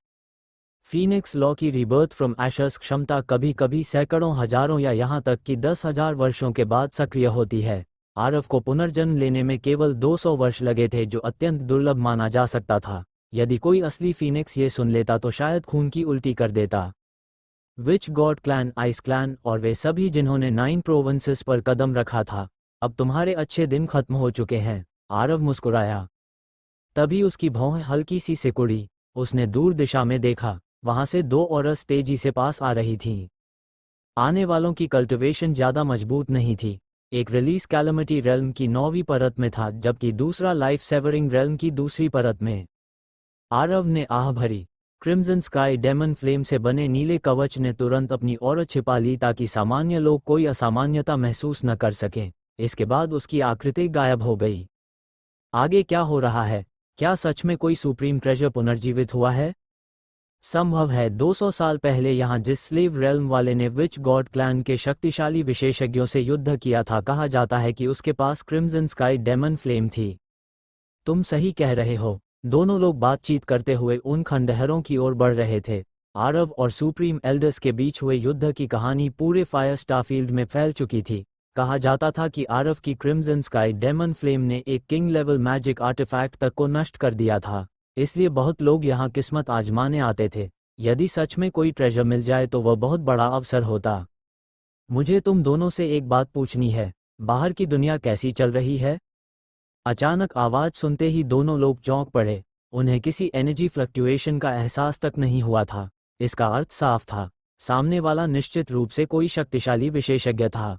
फीनिक्स लॉ की रीबर्थ फ्रॉम एशर्स क्षमता कभी कभी सैकड़ों हजारों या यहाँ तक कि 10,000 वर्षों के बाद सक्रिय होती है। आरव को पुनर्जन्म लेने में केवल 200 वर्ष लगे थे, जो अत्यंत दुर्लभ माना जा सकता था। यदि कोई असली फीनिक्स ये सुन लेता तो शायद खून की उल्टी कर देता। विच गॉड क्लैन, आइस क्लैन और वे सभी जिन्होंने 9 प्रोविंसेस पर कदम रखा था, अब तुम्हारे अच्छे दिन खत्म हो चुके हैं। आरव मुस्कुराया। तभी उसकी भौहें हल्की सी सिकुड़ी। उसने दूर दिशा में देखा। वहां से 2 औरस तेजी से पास आ रही थीं। आने वालों की कल्टिवेशन ज्यादा मजबूत नहीं थी। एक रिलीज कैलमिटी रेल्म की 9वीं परत में था, जबकि दूसरा लाइफ सेवरिंग रेल्म की दूसरी परत में। आरव ने आह भरी। क्रिम्जन स्काई डेमन फ्लेम से बने नीले कवच ने तुरंत अपनी औरत छिपा ली ताकि सामान्य लोग कोई असामान्यता महसूस न कर सकें। इसके बाद उसकी आकृति गायब हो गई। आगे क्या हो रहा है? क्या सच में कोई सुप्रीम ट्रेजर पुनर्जीवित हुआ है? संभव है। 200 साल पहले यहाँ जिस स्लेव रेल्म वाले ने विच गॉड क्लैन के शक्तिशाली विशेषज्ञों से युद्ध किया था, कहा जाता है कि उसके पास क्रिम्जन स्काई डेमन फ्लेम थी। तुम सही कह रहे हो। दोनों लोग बातचीत करते हुए उन खंडहरों की ओर बढ़ रहे थे। आरव और सुप्रीम एल्डर्स के बीच हुए युद्ध की कहानी पूरे फायर स्टारफील्ड में फैल चुकी थी। कहा जाता था कि आरव की क्रिम्जन स्काई डेमन फ्लेम ने एक किंग लेवल मैजिक आर्टिफैक्ट तक को नष्ट कर दिया था, इसलिए बहुत लोग यहाँ किस्मत आजमाने आते थे। यदि सच में कोई ट्रेजर मिल जाए तो वह बहुत बड़ा अवसर होता। मुझे तुम दोनों से एक बात पूछनी है। बाहर की दुनिया कैसी चल रही है? अचानक आवाज सुनते ही दोनों लोग चौंक पड़े। उन्हें किसी एनर्जी फ्लक्चुएशन का एहसास तक नहीं हुआ था। इसका अर्थ साफ था, सामने वाला निश्चित रूप से कोई शक्तिशाली विशेषज्ञ था।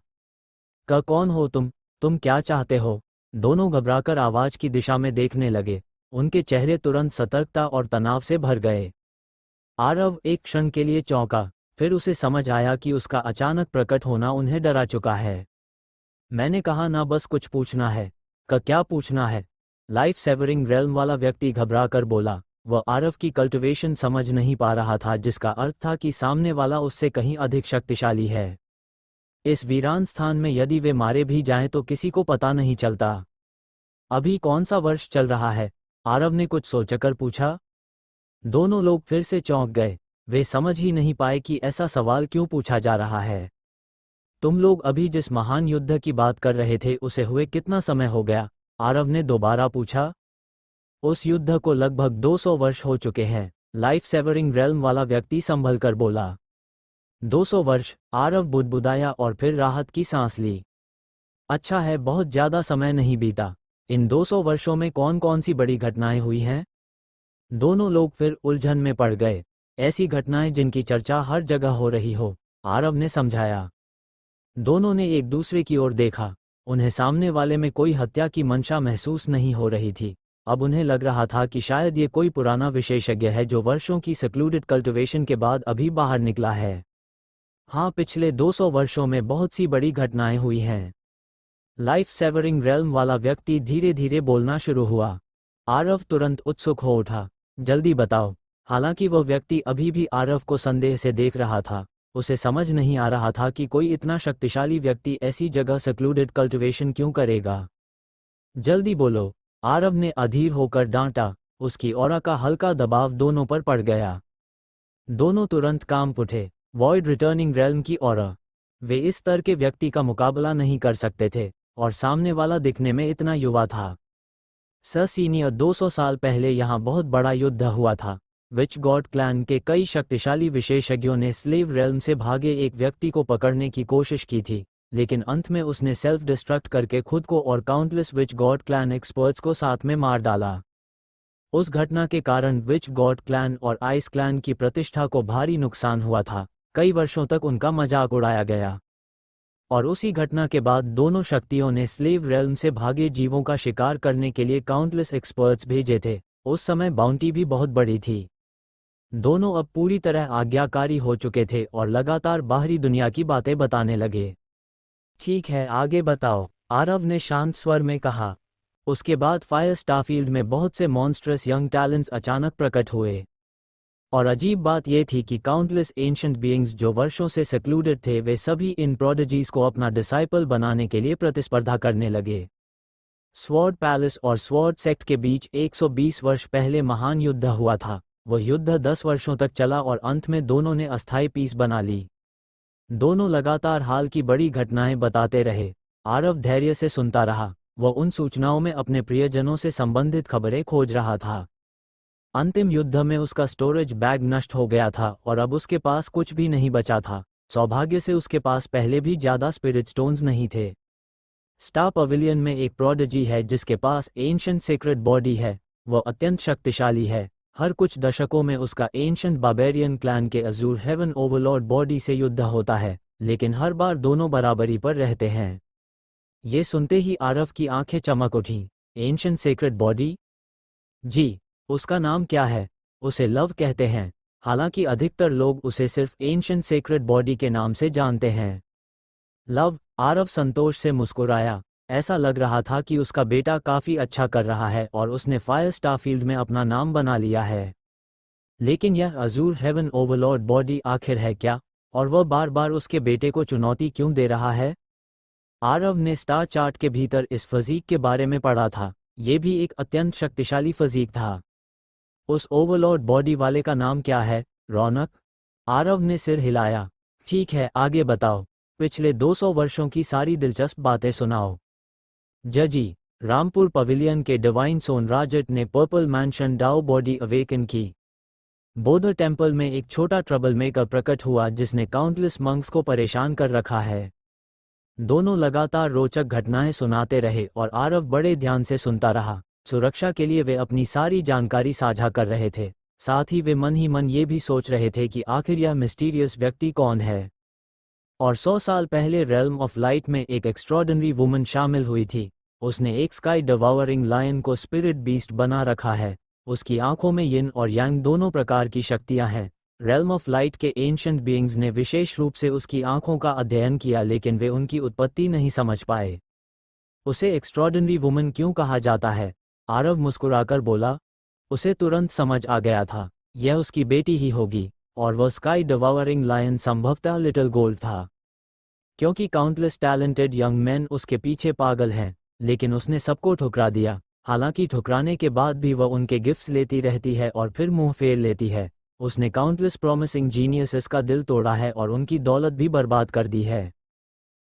कौन हो तुम क्या चाहते हो? दोनों घबराकर आवाज की दिशा में देखने लगे। उनके चेहरे तुरंत सतर्कता और तनाव से भर गए। आरव एक क्षण के लिए चौंका, फिर उसे समझ आया कि उसका अचानक प्रकट होना उन्हें डरा चुका है। मैंने कहा ना, बस कुछ पूछना है। क्या पूछना है? लाइफ सेवरिंग रेल्म वाला व्यक्ति घबराकर बोला। वह आरव की कल्टिवेशन समझ नहीं पा रहा था, जिसका अर्थ था कि सामने वाला उससे कहीं अधिक शक्तिशाली है। इस वीरान स्थान में यदि वे मारे भी जाएं तो किसी को पता नहीं चलता। अभी कौन सा वर्ष चल रहा है? आरव ने कुछ सोचकर पूछा। दोनों लोग फिर से चौंक गए। वे समझ ही नहीं पाए कि ऐसा सवाल क्यों पूछा जा रहा है। तुम लोग अभी जिस महान युद्ध की बात कर रहे थे उसे हुए कितना समय हो गया? आरव ने दोबारा पूछा। उस युद्ध को लगभग 200 वर्ष हो चुके हैं, लाइफ सेवरिंग रेल्म वाला व्यक्ति संभल कर बोला। 200 वर्ष? आरव बुदबुदाया और फिर राहत की सांस ली। अच्छा है, बहुत ज्यादा समय नहीं बीता। इन 200 वर्षों में कौन कौन सी बड़ी घटनाएं हुई हैं? दोनों लोग फिर उलझन में पड़ गए। ऐसी घटनाएं जिनकी चर्चा हर जगह हो रही हो, आरव ने समझाया। दोनों ने एक दूसरे की ओर देखा। उन्हें सामने वाले में कोई हत्या की मंशा महसूस नहीं हो रही थी। अब उन्हें लग रहा था कि शायद ये कोई पुराना विशेषज्ञ है जो वर्षों की सेक्लूडेड कल्टिवेशन के बाद अभी बाहर निकला है। हाँ, पिछले 200 वर्षों में बहुत सी बड़ी घटनाएं हुई हैं। लाइफ सेवरिंग रेल्म वाला व्यक्ति धीरे धीरे बोलना शुरू हुआ। आरव तुरंत उत्सुक हो उठा। जल्दी बताओ। हालांकि वह व्यक्ति अभी भी आरव को संदेह से देख रहा था। उसे समझ नहीं आ रहा था कि कोई इतना शक्तिशाली व्यक्ति ऐसी जगह सेक्लूडेड कल्टिवेशन क्यों करेगा। जल्दी बोलो, आरव ने अधीर होकर डांटा। उसकी ऑरा का हल्का दबाव दोनों पर पड़ गया। दोनों तुरंत कांप उठे। वॉइड रिटर्निंग रेल्म की ऑरा। वे इस स्तर के व्यक्ति का मुकाबला नहीं कर सकते थे, और सामने वाला दिखने में इतना युवा था। सीनियर 200 साल पहले यहाँ बहुत बड़ा युद्ध हुआ था। विच गॉड क्लैन के कई शक्तिशाली विशेषज्ञों ने स्लेव रेल्म से भागे एक व्यक्ति को पकड़ने की कोशिश की थी, लेकिन अंत में उसने सेल्फ डिस्ट्रक्ट करके खुद को और काउंटलेस विच गॉड क्लैन एक्सपर्ट्स को साथ में मार डाला। उस घटना के कारण विच गॉड क्लैन और आइस क्लैन की प्रतिष्ठा को भारी नुकसान हुआ था। कई वर्षों तक उनका मजाक उड़ाया गया। और उसी घटना के बाद दोनों शक्तियों ने स्लेव रेल्म से भागे जीवों का शिकार करने के लिए काउंटलेस एक्सपर्ट्स भेजे थे। उस समय बाउंटी भी बहुत बड़ी थी। दोनों अब पूरी तरह आज्ञाकारी हो चुके थे और लगातार बाहरी दुनिया की बातें बताने लगे। ठीक है, आगे बताओ, आरव ने शांत स्वर में कहा। उसके बाद फायर स्टारफील्ड में बहुत से मॉन्स्ट्रस यंग टैलेंट्स अचानक प्रकट हुए। और अजीब बात यह थी कि काउंटलेस एंशिएंट बीइंग्स जो वर्षों से सेक्लूडेड थे, वे सभी इन प्रोडिजीज को अपना डिसाइपल बनाने के लिए प्रतिस्पर्धा करने लगे। स्वॉर्ड पैलेस और स्वॉर्ड सेक्ट के बीच 120 वर्ष पहले महान युद्ध हुआ था। वह युद्ध 10 वर्षों तक चला और अंत में दोनों ने अस्थायी पीस बना ली। दोनों लगातार हाल की बड़ी घटनाएं बताते रहे। आरव धैर्य से सुनता रहा। वह उन सूचनाओं में अपने प्रियजनों से संबंधित खबरें खोज रहा था। अंतिम युद्ध में उसका स्टोरेज बैग नष्ट हो गया था और अब उसके पास कुछ भी नहीं बचा था। सौभाग्य से उसके पास पहले भी ज्यादा स्पिरिट स्टोन्स नहीं थे। स्टार पवेलियन में एक प्रोडिजी है जिसके पास एंशिएंट सेक्रेड बॉडी है। वह अत्यंत शक्तिशाली है। हर कुछ दशकों में उसका एंशिएंट बार्बेरियन क्लैन के अजूर हेवन ओवरलॉर्ड बॉडी से युद्ध होता है, लेकिन हर बार दोनों बराबरी पर रहते हैं। ये सुनते ही आरव की आंखें चमक उठीं। Ancient sacred body? जी, उसका नाम क्या है? उसे लव कहते हैं। हालांकि अधिकतर लोग उसे सिर्फ एंशिएंट सेक्रेड बॉडी के नाम से जानते हैं। लव? आरव संतोष से मुस्कुराया। ऐसा लग रहा था कि उसका बेटा काफी अच्छा कर रहा है और उसने फायर स्टारफील्ड में अपना नाम बना लिया है। लेकिन यह अजूर हेवन ओवरलॉर्ड बॉडी आखिर है क्या, और वह बार बार उसके बेटे को चुनौती क्यों दे रहा है? आरव ने स्टार चार्ट के भीतर इस फजीक के बारे में पढ़ा था। ये भी एक अत्यंत शक्तिशाली फजीक था। उस ओवरलॉर्ड बॉडी वाले का नाम क्या है, रौनक? आरव ने सिर हिलाया। ठीक है, आगे बताओ। पिछले 200 वर्षों की सारी दिलचस्प बातें सुनाओ। जजी, रामपुर पवेलियन के डिवाइन सोन राजट ने purple mansion dao body awaken की। बौद्ध टेम्पल में एक छोटा ट्रबल मेकर प्रकट हुआ जिसने काउंटलेस मंक्स को परेशान कर रखा है। दोनों लगातार रोचक घटनाएं सुनाते रहे और आरव बड़े ध्यान से सुनता रहा। सुरक्षा के लिए वे अपनी सारी जानकारी साझा कर रहे थे। साथ ही वे मन ही मन ये भी सोच रहे थे कि आखिर यह मिस्टीरियस व्यक्ति कौन है। और 100 साल पहले रेल्म ऑफ लाइट में एक एक्स्ट्रॉर्डिनरी वुमन शामिल हुई थी। उसने एक स्काई डिवावरिंग लायन को स्पिरिट बीस्ट बना रखा है। उसकी आंखों में यिन और यांग दोनों प्रकार की शक्तियां हैं। रेल्म ऑफ लाइट के एंशिएंट बीइंग्स ने विशेष रूप से उसकी आंखों का अध्ययन किया, लेकिन वे उनकी उत्पत्ति नहीं समझ पाए। उसे एक्स्ट्रॉर्डिनरी वुमन क्यों कहा जाता है? आरव मुस्कुराकर बोला। उसे तुरंत समझ आ गया था, यह उसकी बेटी ही होगी, और वह स्काई डिवावरिंग लायन संभवतः लिटिल गोल्ड था। क्योंकि काउंटलेस टैलेंटेड यंग मैन उसके पीछे पागल हैं, लेकिन उसने सबको ठुकरा दिया। हालांकि ठुकराने के बाद भी वह उनके गिफ्ट्स लेती रहती है और फिर मुंह फेर लेती है। उसने काउंटलेस प्रॉमिसिंग जीनियसेस का दिल तोड़ा है और उनकी दौलत भी बर्बाद कर दी है।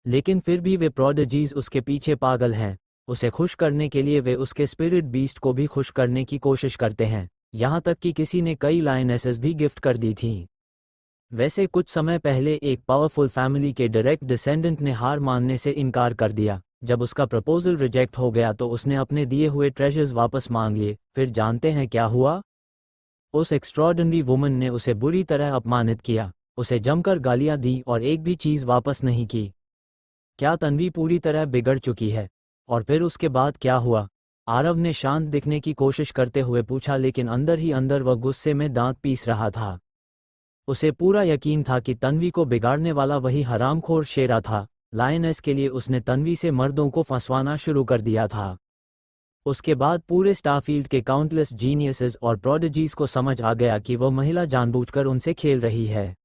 लेकिन फिर भी वे प्रोडिजीज उसके पीछे पागल हैं। उसे खुश करने के लिए वे उसके स्पिरिट बीस्ट को भी खुश करने की कोशिश करते हैं। यहाँ तक कि किसी ने कई लायनेसेस भी गिफ्ट कर दी थीं। वैसे कुछ समय पहले एक पावरफुल फैमिली के डायरेक्ट डिसेंडेंट ने हार मानने से इनकार कर दिया। जब उसका प्रपोजल रिजेक्ट हो गया तो उसने अपने दिए हुए ट्रेजर्स वापस मांग लिए। फिर जानते हैं क्या हुआ? उस एक्स्ट्रॉर्डिनरी वुमन ने उसे बुरी तरह अपमानित किया, उसे जमकर गालियां दी और एक भी चीज वापस नहीं की। क्या तन्वी पूरी तरह बिगड़ चुकी है? और फिर उसके बाद क्या हुआ? आरव ने शांत दिखने की कोशिश करते हुए पूछा, लेकिन अंदर ही अंदर वह गुस्से में दांत पीस रहा था। उसे पूरा यकीन था कि तन्वी को बिगाड़ने वाला वही हरामखोर शेरा था। लायनेस के लिए उसने तन्वी से मर्दों को फंसवाना शुरू कर दिया था। उसके बाद पूरे स्टारफील्ड के काउंटलेस जीनियसेस और प्रोडिजीज को समझ आ गया कि वह महिला जानबूझकर उनसे खेल रही है।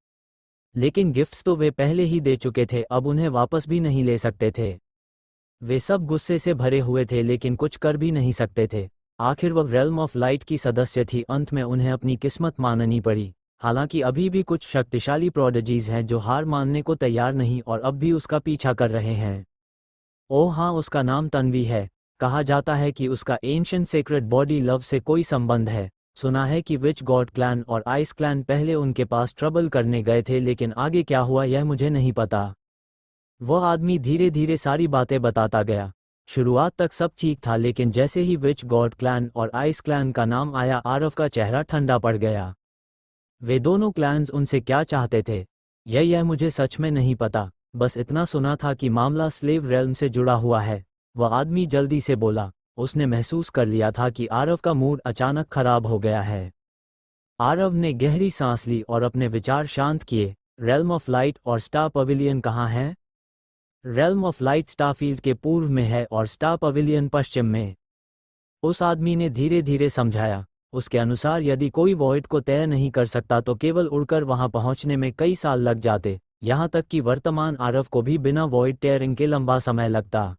लेकिन गिफ्ट्स तो वे पहले ही दे चुके थे, अब उन्हें वापस भी नहीं ले सकते थे। वे सब गुस्से से भरे हुए थे, लेकिन कुछ कर भी नहीं सकते थे। आखिर वह रेल्म ऑफ लाइट की सदस्य थी। अंत में उन्हें अपनी किस्मत माननी पड़ी। हालांकि अभी भी कुछ शक्तिशाली प्रोडिजीज हैं जो हार मानने को तैयार नहीं और अब भी उसका पीछा कर रहे हैं। ओह हाँ, उसका नाम तन्वी है। कहा जाता है कि उसका एंशिएंट सेक्रेड बॉडी लव से कोई संबंध है। सुना है कि विच गॉड क्लैन और आइस क्लैन पहले उनके पास ट्रबल करने गए थे, लेकिन आगे क्या हुआ यह मुझे नहीं पता। वह आदमी धीरे धीरे सारी बातें बताता गया। शुरुआत तक सब ठीक था, लेकिन जैसे ही विच गॉड क्लैन और आइस क्लैन का नाम आया, आरव का चेहरा ठंडा पड़ गया। वे दोनों क्लैन्स उनसे क्या चाहते थे, यह मुझे सच में नहीं पता। बस इतना सुना था कि मामला स्लेव रेल्म से जुड़ा हुआ है। वह आदमी जल्दी से बोला। उसने महसूस कर लिया था कि आरव का मूड अचानक खराब हो गया है। आरव ने गहरी सांस ली और अपने विचार शांत किए। रेल्म ऑफ लाइट और स्टार पवेलियन कहाँ है? रेल्म ऑफ लाइट स्टारफील्ड के पूर्व में है और स्टार पवेलियन पश्चिम में। उस आदमी ने धीरे धीरे समझाया। उसके अनुसार यदि कोई वॉइड को तय नहीं कर सकता तो केवल उड़कर वहां पहुंचने में कई साल लग जाते, यहां तक कि वर्तमान आरव को भी बिना वॉइड टेयरिंग के लंबा समय लगता।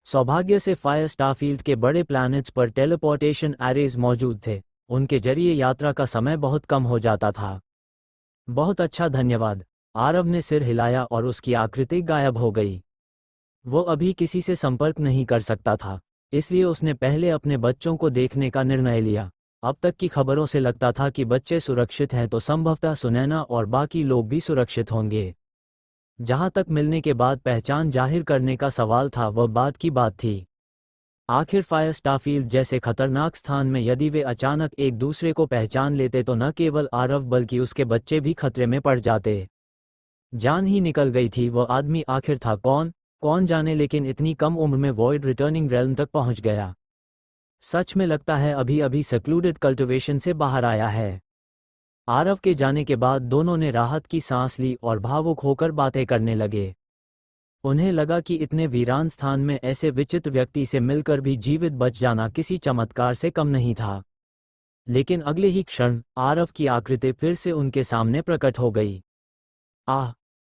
सौभाग्य से फायर स्टारफील्ड के बड़े प्लैनेट्स पर टेलीपोर्टेशन एरेज मौजूद थे। उनके जरिए यात्रा का समय बहुत कम हो जाता था। बहुत अच्छा, धन्यवाद। आरव ने सिर हिलाया और उसकी आकृति गायब हो गई। वो अभी किसी से संपर्क नहीं कर सकता था, इसलिए उसने पहले अपने बच्चों को देखने का निर्णय लिया। अब तक की खबरों से लगता था कि बच्चे सुरक्षित हैं, तो संभवतः सुनैना और बाकी लोग भी सुरक्षित होंगे। जहां तक मिलने के बाद पहचान जाहिर करने का सवाल था, वह बाद की बात थी। आखिर फायर स्टारफील्ड जैसे खतरनाक स्थान में यदि वे अचानक एक दूसरे को पहचान लेते तो न केवल आरव बल्कि उसके बच्चे भी खतरे में पड़ जाते। जान ही निकल गई थी। वह आदमी आखिर था कौन जाने, लेकिन इतनी कम उम्र में वॉइड रिटर्निंग रेल्म तक पहुंच गया। सच में लगता है अभी अभी सेक्लूडेड कल्टिवेशन से बाहर आया है। आरव के जाने के बाद दोनों ने राहत की सांस ली और भावुक होकर बातें करने लगे। उन्हें लगा कि इतने वीरान स्थान में ऐसे विचित्र व्यक्ति से मिलकर भी जीवित बच जाना किसी चमत्कार से कम नहीं था। लेकिन अगले ही क्षण आरव की आकृति फिर से उनके सामने प्रकट हो गई।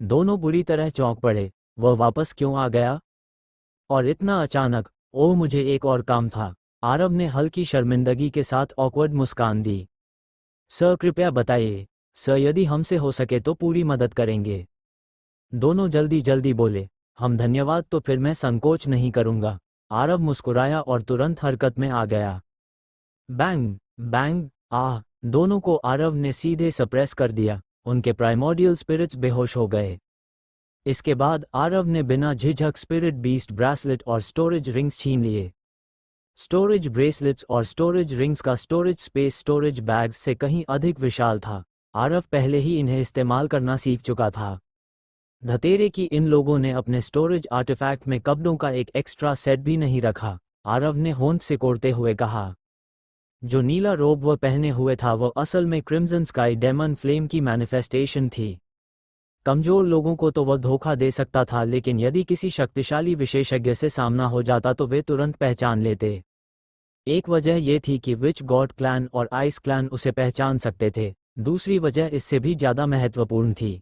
दोनों बुरी तरह चौंक पड़े। वह वापस क्यों आ गया? और इतना अचानक? ओह, मुझे एक और काम था। आरव ने हल्की शर्मिंदगी के साथ ऑकवर्ड मुस्कान दी। सर, कृपया बताइए। सर, यदि हमसे हो सके तो पूरी मदद करेंगे। दोनों जल्दी जल्दी बोले। हम धन्यवाद, तो फिर मैं संकोच नहीं करूंगा। आरव मुस्कुराया और तुरंत हरकत में आ गया। Bang bang. दोनों को आरव ने सीधे सप्रेस कर दिया। उनके प्राइमोर्डियल स्पिरिट्स बेहोश हो गए। इसके बाद आरव ने बिना झिझक स्पिरिट बीस्ट ब्रेसलेट और स्टोरेज रिंग्स छीन लिए। स्टोरेज ब्रेसलेट्स और स्टोरेज रिंग्स का स्टोरेज स्पेस स्टोरेज बैग्स से कहीं अधिक विशाल था। आरव पहले ही इन्हें इस्तेमाल करना सीख चुका था। धतेरे की इन लोगों ने अपने स्टोरेज आर्टिफैक्ट में कपड़ों का एक एक्स्ट्रा सेट भी नहीं रखा। आरव ने होंठ सिकोड़ते हुए कहा। जो नीला रोब वह पहने हुए था वह असल में क्रिम्सन स्काई डेमन फ्लेम की मैनिफेस्टेशन थी। कमजोर लोगों को तो वह धोखा दे सकता था, लेकिन यदि किसी शक्तिशाली विशेषज्ञ से सामना हो जाता तो वे तुरंत पहचान लेते। एक वजह यह थी कि विच गॉड क्लैन और आइस क्लैन उसे पहचान सकते थे। दूसरी वजह इससे भी ज्यादा महत्वपूर्ण थी।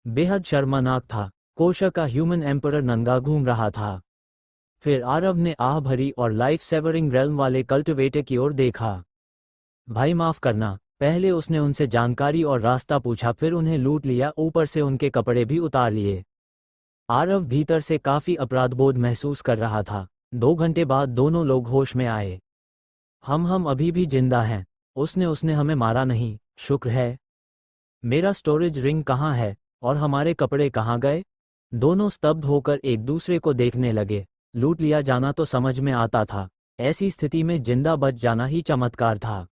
बेहद शर्मनाक था। कोशा का ह्यूमन एम्परर नंगा घूम रहा था। फिर आरव ने आह भरी और लाइफ सेवरिंग रेल्म वाले कल्टिवेटर की ओर देखा। भाई, माफ करना। पहले उसने उनसे जानकारी और रास्ता पूछा, फिर उन्हें लूट लिया, ऊपर से उनके कपड़े भी उतार लिए। आरव भीतर से काफी अपराधबोध महसूस कर रहा था। 2 घंटे बाद दोनों लोग होश में आए। हम अभी भी जिंदा हैं। उसने हमें मारा नहीं, शुक्र है। मेरा स्टोरेज रिंग कहाँ है और हमारे कपड़े कहाँ गए? दोनों स्तब्ध होकर एक दूसरे को देखने लगे। लूट लिया जाना तो समझ में आता था, ऐसी स्थिति में जिंदा बच जाना ही चमत्कार था।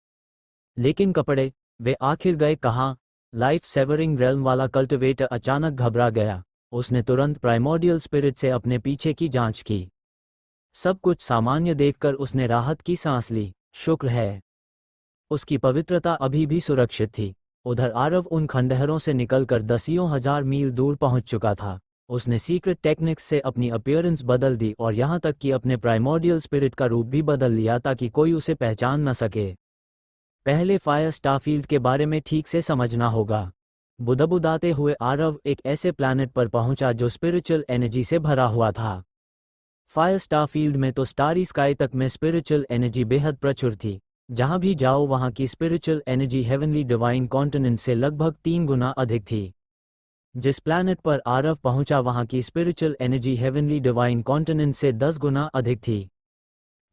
लेकिन कपड़े, वे आखिर गए कहाँ? लाइफ सेवरिंग रेल्म वाला कल्टिवेटर अचानक घबरा गया। उसने तुरंत प्राइमोर्डियल स्पिरिट से अपने पीछे की जांच की। सब कुछ सामान्य देखकर उसने राहत की सांस ली। शुक्र है, उसकी पवित्रता अभी भी सुरक्षित थी। उधर आरव उन खंडहरों से निकलकर दसियों हजार मील दूर पहुंच चुका था। उसने सीक्रेट टेक्निक्स से अपनी अपीयरेंस बदल दी और यहां तक कि अपने प्राइमोर्डियल स्पिरिट का रूप भी बदल लिया ताकि कोई उसे पहचान न सके। पहले फायर स्टारफील्ड के बारे में ठीक से समझना होगा। बुदबुदाते हुए आरव एक ऐसे प्लैनेट पर पहुंचा जो स्पिरिचुअल एनर्जी से भरा हुआ था। फायर स्टारफील्ड में तो स्टारी स्काई तक में स्पिरिचुअल एनर्जी बेहद प्रचुर थी। जहां भी जाओ वहां की spiritual energy heavenly divine continent से लगभग 3 गुना अधिक थी। जिस प्लैनेट पर आरव पहुंचा वहां की spiritual energy heavenly divine continent से 10 गुना अधिक थी।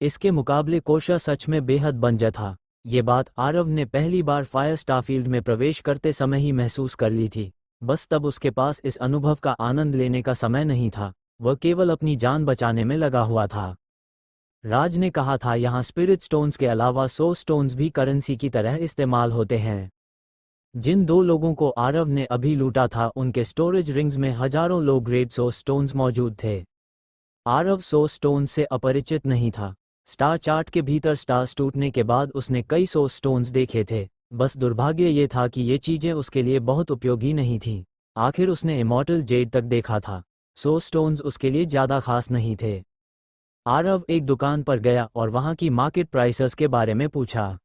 इसके मुकाबले कोशा सच में बेहद बंजर था। ये बात आरव ने पहली बार फायर स्टारफील्ड में प्रवेश करते समय ही महसूस कर ली थी। बस तब उसके पास इस अनुभव का आनंद लेने का समय नहीं था। वह केवल अपनी जान बचाने में लगा हुआ था। राज ने कहा था यहाँ स्पिरिट स्टोन्स के अलावा 100 स्टोन्स भी करेंसी की तरह इस्तेमाल होते हैं। जिन 2 लोगों को आरव ने अभी लूटा था उनके स्टोरेज रिंग्स में हजारों लो ग्रेड 100 स्टोन्स मौजूद थे। आरव 100 स्टोन्स से अपरिचित नहीं था। स्टार चार्ट के भीतर स्टार्स टूटने के बाद उसने कई 100 स्टोन्स देखे थे। बस दुर्भाग्य ये था कि ये चीजें उसके लिए बहुत उपयोगी नहीं थीं। आखिर उसने इमॉर्टल जेड तक देखा था। 100 स्टोन्स उसके लिए ज्यादा खास नहीं थे। आरव एक दुकान पर गया और वहां की मार्केट प्राइसेस के बारे में पूछा।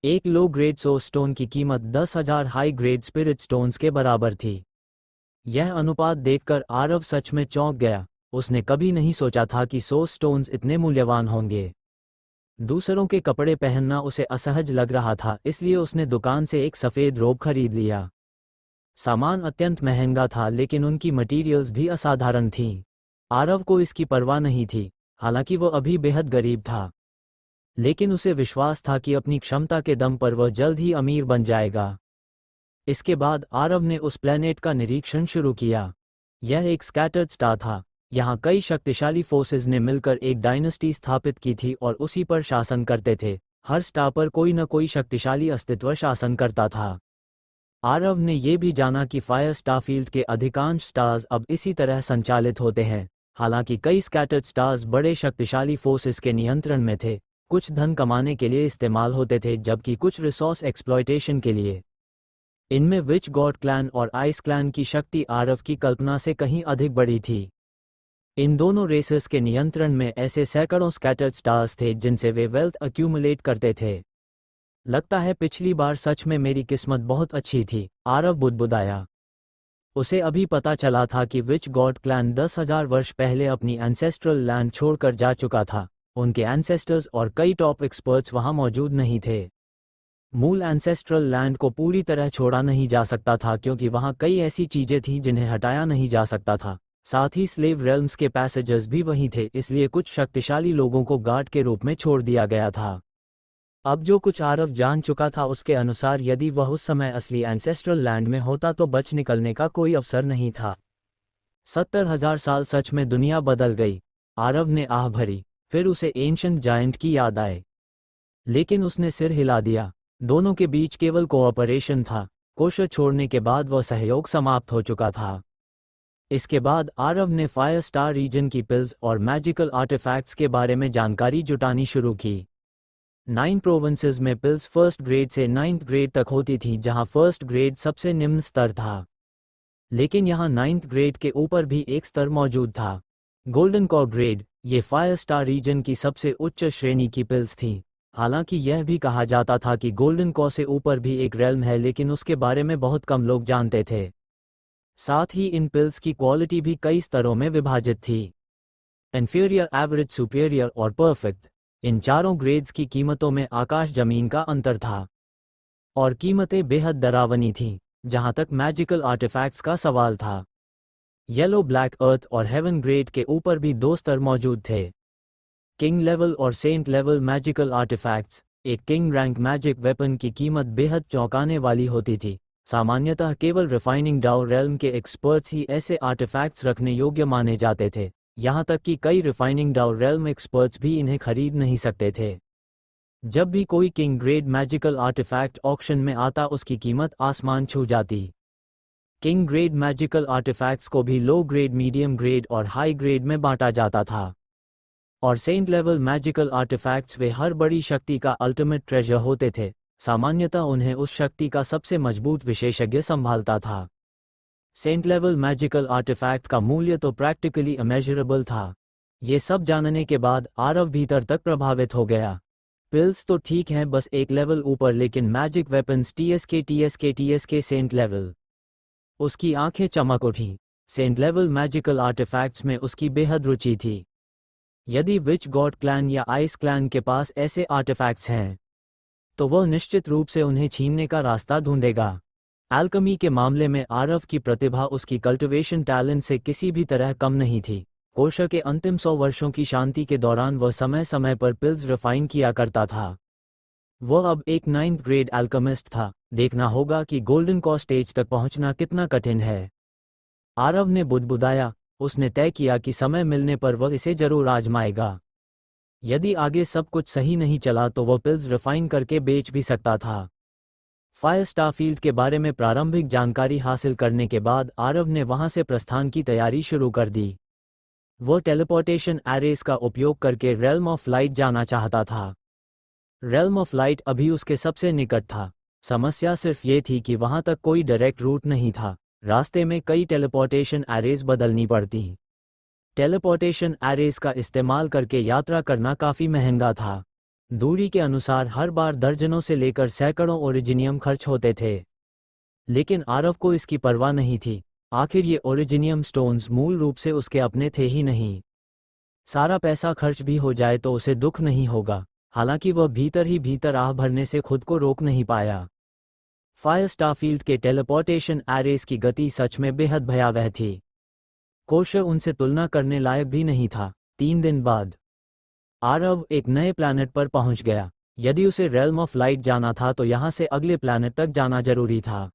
एक लो ग्रेड 100 स्टोन की कीमत 10,000 हाई ग्रेड स्पिरिट स्टोन्स के बराबर थी। यह अनुपात देखकर आरव सच में चौंक गया। उसने कभी नहीं सोचा था कि 100 स्टोन्स इतने मूल्यवान होंगे। दूसरों के कपड़े पहनना उसे असहज लग रहा था, इसलिए उसने दुकान से एक सफ़ेद रोब खरीद लिया। सामान अत्यंत महंगा था, लेकिन उनकी मटीरियल्स भी असाधारण थीं। आरव को इसकी परवाह नहीं थी, हालांकि वो अभी बेहद गरीब था। लेकिन उसे विश्वास था कि अपनी क्षमता के दम पर वह जल्द ही अमीर बन जाएगा। इसके बाद आरव ने उस प्लेनेट का निरीक्षण शुरू किया। यह एक स्कैटर्ड स्टार था। यहाँ कई शक्तिशाली फोर्सेस ने मिलकर एक डायनेस्टी स्थापित की थी और उसी पर शासन करते थे। हर स्टार पर कोई न कोई शक्तिशाली अस्तित्व शासन करता था। आरव ने ये भी जाना कि फायर स्टारफील्ड के अधिकांश स्टार्स अब इसी तरह संचालित होते हैं। हालांकि कई स्कैटर्ड स्टार्स बड़े शक्तिशाली फोर्सेस के नियंत्रण में थे। कुछ धन कमाने के लिए इस्तेमाल होते थे, जबकि कुछ रिसोर्स एक्सप्लॉयटेशन के लिए। इनमें विच गॉड क्लैन और आइस क्लैन की शक्ति आरव की कल्पना से कहीं अधिक बड़ी थी। इन दोनों रेसेस के नियंत्रण में ऐसे सैकड़ों स्कैटर्ड स्टार्स थे जिनसे वे वेल्थ अक्यूमुलेट करते थे। लगता है पिछली बार सच में मेरी किस्मत बहुत अच्छी थी, आरव बुदबुदाया। उसे अभी पता चला था कि विच गॉड क्लैन 10,000 वर्ष पहले अपनी एंसेस्ट्रल लैंड छोड़कर जा चुका था। उनके एंसेस्टर्स और कई टॉप एक्सपर्ट्स वहां मौजूद नहीं थे। मूल एंसेस्ट्रल लैंड को पूरी तरह छोड़ा नहीं जा सकता था, क्योंकि वहां कई ऐसी चीजें थीं जिन्हें हटाया नहीं जा सकता था। साथ ही स्लेव रेल्म्स के पैसेजेस भी वहीं थे, इसलिए कुछ शक्तिशाली लोगों को गार्ड के रूप में छोड़ दिया गया था। अब जो कुछ आरव जान चुका था उसके अनुसार यदि वह उस समय असली एंसेस्ट्रल लैंड में होता तो बच निकलने का कोई अवसर नहीं था। 70,000 साल सच में दुनिया बदल गई, आरव ने आह भरी। फिर उसे एंशिएंट जायंट की याद आए, लेकिन उसने सिर हिला दिया। दोनों के बीच केवल कोऑपरेशन था। कोशर छोड़ने के बाद वह सहयोग समाप्त हो चुका था। इसके बाद आरव ने फायर स्टार रीजन की पिल्स और मैजिकल आर्टिफैक्ट्स के बारे में जानकारी जुटानी शुरू की। 9 प्रोविंसेस में पिल्स फर्स्ट ग्रेड से 9th ग्रेड तक होती थीं, जहां फर्स्ट ग्रेड सबसे निम्न स्तर था। लेकिन यहां 9th ग्रेड के ऊपर भी एक स्तर मौजूद था, गोल्डन कॉर ग्रेड। ये फायर स्टार रीजन की सबसे उच्च श्रेणी की पिल्स थीं। हालांकि यह भी कहा जाता था कि गोल्डन कॉ से ऊपर भी एक रेल्म है, लेकिन उसके बारे में बहुत कम लोग जानते थे। साथ ही इन पिल्स की क्वालिटी भी कई स्तरों में विभाजित थी, इन्फीरियर, एवरेज, सुपीरियर और परफेक्ट। इन चारों ग्रेड्स की कीमतों में आकाश जमीन का अंतर था, और कीमतें बेहद डरावनी थीं। जहां तक मैजिकल आर्टिफैक्ट्स का सवाल था, येलो, ब्लैक अर्थ और हेवन ग्रेड के ऊपर भी 2 स्तर मौजूद थे, किंग लेवल और सेंट लेवल मैजिकल आर्टिफैक्ट्स। एक किंग रैंक मैजिक वेपन की कीमत बेहद चौंकाने वाली होती थी। सामान्यतः केवल रिफाइनिंग डाउ रेल्म के एक्सपर्ट्स ही ऐसे आर्टिफैक्ट्स रखने योग्य माने जाते थे। यहाँ तक कि कई रिफाइनिंग डाउ रेल्म एक्सपर्ट्स भी इन्हें खरीद नहीं सकते थे। जब भी कोई king grade magical artifact auction में आता, उसकी कीमत आसमान छू जाती। किंग ग्रेड मैजिकल आर्टिफैक्ट्स को भी लो ग्रेड, मीडियम ग्रेड और हाई ग्रेड में बांटा जाता था, और सेंट लेवल मैजिकल आर्टिफैक्ट्स वे हर बड़ी शक्ति का अल्टीमेट ट्रेजर होते थे। सामान्यतः उन्हें उस शक्ति का सबसे मजबूत विशेषज्ञ संभालता था। सेंट लेवल मैजिकल आर्टिफैक्ट का मूल्य तो प्रैक्टिकली इमेजरेबल था। ये सब जानने के बाद आरव भीतर तक प्रभावित हो गया। पिल्स तो ठीक हैं, बस एक लेवल ऊपर, लेकिन magic weapons, TSK saint level. उसकी आंखें चमक उठीं। सेंट लेवल मैजिकल आर्टिफैक्ट्स में उसकी बेहद रुचि थी। यदि विच गॉड क्लैन या आइस क्लैन के पास ऐसे आर्टिफैक्ट्स हैं, तो वह निश्चित रूप से उन्हें छीनने का रास्ता ढूंढेगा। एल्केमी के मामले में आरव की प्रतिभा उसकी कल्टिवेशन टैलेंट से किसी भी तरह कम नहीं थी। कोशर के अंतिम 100 वर्षों की शांति के दौरान वह समय समय पर पिल्स रिफाइन किया करता था। वह अब एक 9th ग्रेड एल्केमिस्ट था। देखना होगा कि गोल्डन कॉ स्टेज तक पहुंचना कितना कठिन है, आरव ने बुदबुदाया। उसने तय किया कि समय मिलने पर वह इसे जरूर आजमाएगा। यदि आगे सब कुछ सही नहीं चला तो वह पिल्स रिफाइन करके बेच भी सकता था। फायर स्टारफील्ड के बारे में प्रारंभिक जानकारी हासिल करने के बाद आरव ने वहां से प्रस्थान की तैयारी शुरू कर दी। वह टेलीपोर्टेशन एरेस का उपयोग करके रेल्म ऑफ लाइट जाना चाहता था। रेल्म ऑफ लाइट अभी उसके सबसे निकट था। समस्या सिर्फ ये थी कि वहां तक कोई डायरेक्ट रूट नहीं था। रास्ते में कई टेलीपोर्टेशन एरेस बदलनी पड़ती। टेलीपोर्टेशन एरेस का इस्तेमाल करके यात्रा करना काफ़ी महंगा था। दूरी के अनुसार हर बार दर्जनों से लेकर सैकड़ों ओरिजिनियम खर्च होते थे, लेकिन आरव को इसकी परवाह नहीं थी। आखिर ये ओरिजिनियम स्टोन्स मूल रूप से उसके अपने थे ही नहीं। सारा पैसा खर्च भी हो जाए तो उसे दुख नहीं होगा। हालांकि वह भीतर ही भीतर आह भरने से खुद को रोक नहीं पाया। फायर स्टारफील्ड के टेलीपोर्टेशन एरेस की गति सच में बेहद भयावह थी। कोशर उनसे तुलना करने लायक भी नहीं था। 3 दिन बाद आरव एक नए प्लैनेट पर पहुंच गया। यदि उसे रेल्म ऑफ लाइट जाना था तो यहाँ से अगले प्लैनेट तक जाना जरूरी था।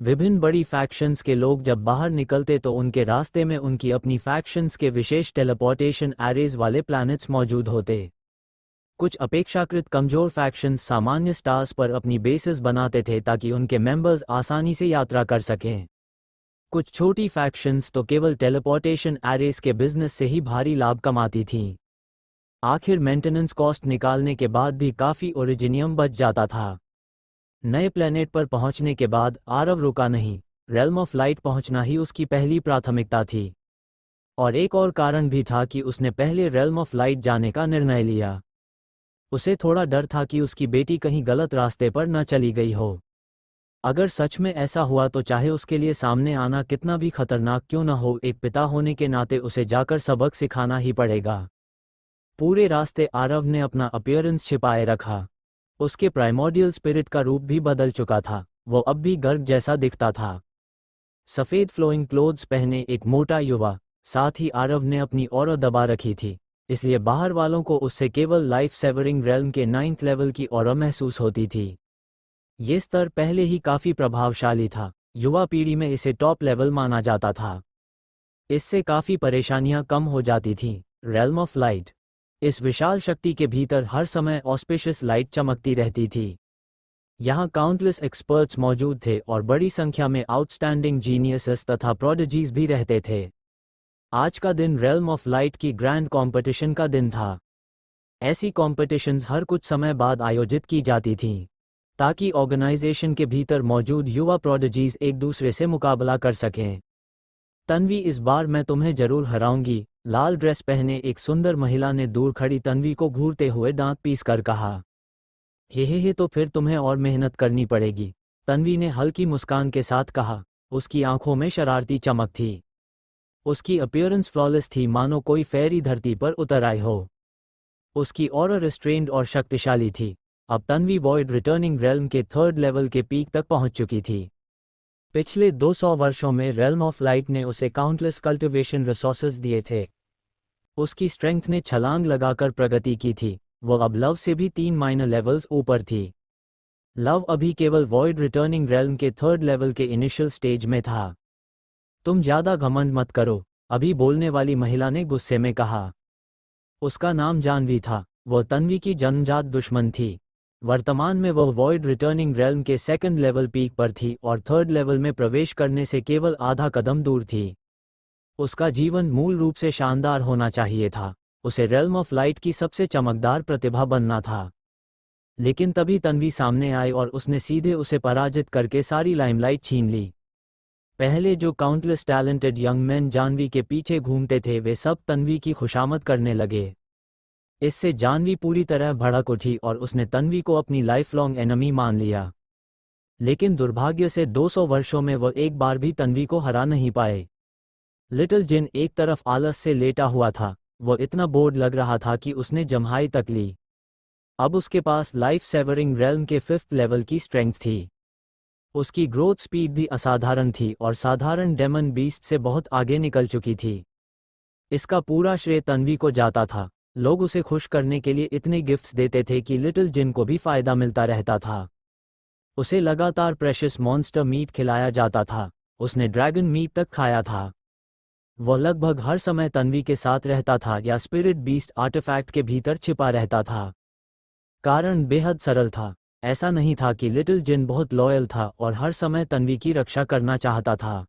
विभिन्न बड़ी फैक्शंस के लोग जब बाहर निकलते तो उनके रास्ते में उनकी अपनी फैक्शंस के विशेष टेलीपोर्टेशन एरेज वाले प्लैनेट्स मौजूद होते। कुछ अपेक्षाकृत कमजोर फैक्शंस सामान्य स्टार्स पर अपनी बेसेस बनाते थे ताकि उनके मेंबर्स आसानी से यात्रा कर सकें। कुछ छोटी फैक्शंस तो केवल टेलीपोर्टेशन एरेस के बिजनेस से ही भारी लाभ कमाती थीं। आखिर मेंटेनेंस कॉस्ट निकालने के बाद भी काफ़ी ओरिजिनियम बच जाता था। नए प्लेनेट पर पहुंचने के बाद आरव रुका नहीं। रेल्म ऑफ लाइट पहुंचना ही उसकी पहली प्राथमिकता थी। और एक और कारण भी था कि उसने पहले रेल्म ऑफ लाइट जाने का निर्णय लिया। उसे थोड़ा डर था कि उसकी बेटी कहीं गलत रास्ते पर न चली गई हो। अगर सच में ऐसा हुआ तो चाहे उसके लिए सामने आना कितना भी खतरनाक क्यों न हो, एक पिता होने के नाते उसे जाकर सबक सिखाना ही पड़ेगा। पूरे रास्ते आरव ने अपना अपीयरेंस छिपाए रखा। उसके प्राइमोर्डियल स्पिरिट का रूप भी बदल चुका था। वो अब भी गर्ग जैसा दिखता था। सफ़ेद फ्लोइंग क्लोथ्स पहने एक मोटा युवा। साथ ही आरव ने अपनी ऑरा दबा रखी थी, इसलिए बाहर वालों को उससे केवल लाइफ सेवरिंग रेल्म के 9th लेवल की ऑरा महसूस होती थी। ये स्तर पहले ही काफ़ी प्रभावशाली था। युवा पीढ़ी में इसे टॉप लेवल माना जाता था। इससे काफ़ी परेशानियां कम हो जाती थीं। रेल्म ऑफ लाइट, इस विशाल शक्ति के भीतर हर समय ऑस्पिशियस लाइट चमकती रहती थी। यहाँ काउंटलेस एक्सपर्ट्स मौजूद थे और बड़ी संख्या में आउटस्टैंडिंग जीनियसेस तथा प्रोडिजीज भी रहते थे। आज का दिन रेल्म ऑफ लाइट की ग्रैंड कॉम्पिटिशन का दिन था। ऐसी कॉम्पिटिशन्स हर कुछ समय बाद आयोजित की जाती थीं, ताकि ऑर्गेनाइजेशन के भीतर मौजूद युवा प्रोडिजीज एक दूसरे से मुकाबला कर सकें। तन्वी, इस बार मैं तुम्हें जरूर हराऊंगी, लाल ड्रेस पहने एक सुंदर महिला ने दूर खड़ी तन्वी को घूरते हुए दांत पीस कर कहा। हे, तो फिर तुम्हें और मेहनत करनी पड़ेगी, तन्वी ने हल्की मुस्कान के साथ कहा। उसकी आंखों में शरारती चमक थी। उसकी अपीयरेंस फ्लॉलेस थी, मानो कोई फेरी धरती पर उतर आई हो। उसकी ऑरा रिस्ट्रेन्ड और शक्तिशाली थी। अब तन्वी वॉइड रिटर्निंग रेल्म के 3rd लेवल के पीक तक पहुंच चुकी थी। पिछले 200 वर्षों में रेल्म ऑफ लाइट ने उसे काउंटलेस कल्टिवेशन रिसोर्सेज दिए थे। उसकी स्ट्रेंथ ने छलांग लगाकर प्रगति की थी। वो अब लव से भी 3 माइनर लेवल्स ऊपर थी। लव अभी केवल वॉइड रिटर्निंग रेल्म के 3rd लेवल के इनिशियल स्टेज में था। तुम ज्यादा घमंड मत करो, अभी बोलने वाली महिला ने गुस्से में कहा। उसका नाम जानवी था। वह तन्वी की जन्मजात दुश्मन थी। वर्तमान में वह वॉइड रिटर्निंग रेल्म के 2nd लेवल पीक पर थी और 3rd लेवल में प्रवेश करने से केवल आधा कदम दूर थी। उसका जीवन मूल रूप से शानदार होना चाहिए था। उसे रेल्म ऑफ लाइट की सबसे चमकदार प्रतिभा बनना था। लेकिन तभी तन्वी सामने आई और उसने सीधे उसे पराजित करके सारी लाइमलाइट छीन ली। पहले जो countless talented young man Janvi के पीछे घूमते थे वे सब तन्वी की खुशामद करने लगे। इससे जानवी पूरी तरह भड़क उठी और उसने तन्वी को अपनी लाइफ लॉन्ग एनिमी मान लिया। लेकिन दुर्भाग्य से 200 वर्षों में वह एक बार भी तन्वी को हरा नहीं पाए। लिटिल जिन एक तरफ आलस से लेटा हुआ था। वह इतना बोर्ड लग रहा था कि उसने जम्हाई तक ली। अब उसके पास लाइफ सेवरिंग रेल्म के 5th लेवल की स्ट्रेंथ थी। उसकी ग्रोथ स्पीड भी असाधारण थी और साधारण डेमन बीस्ट से बहुत आगे निकल चुकी थी। इसका पूरा श्रेय तन्वी को जाता था। लोग उसे खुश करने के लिए इतने गिफ्ट्स देते थे कि लिटिल जिन को भी फायदा मिलता रहता था। उसे लगातार प्रेशियस मॉन्स्टर मीट खिलाया जाता था। उसने ड्रैगन मीट तक खाया था। वह लगभग हर समय तन्वी के साथ रहता था या स्पिरिट बीस्ट आर्टिफैक्ट के भीतर छिपा रहता था। कारण बेहद सरल था। ऐसा नहीं था कि लिटिल जिन बहुत लॉयल था और हर समय तन्वी की रक्षा करना चाहता था।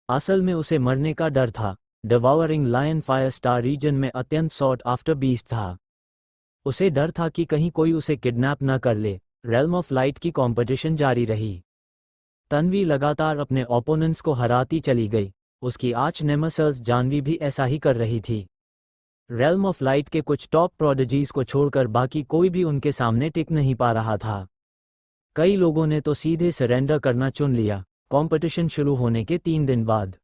असल में उसे मरने का डर था। डिवावरिंग लायन फायर स्टार रीजन में अत्यंत सॉट आफ्टर बीस्ट था। उसे डर था कि कहीं कोई उसे किडनैप न कर ले। रेल्म ऑफ लाइट की कॉम्पिटिशन जारी रही। तन्वी लगातार अपने ओपोनेंट्स को हराती चली गई। उसकी आर्च नेमेसिस जानवी भी ऐसा ही कर रही थी। रेल्म ऑफ लाइट के कुछ टॉप प्रोडिजीज को छोड़कर बाकी कोई भी उनके सामने टिक नहीं पा रहा था। कई लोगों ने तो सीधे सरेंडर करना चुन लिया। कॉम्पिटिशन शुरू होने के 3 दिन बाद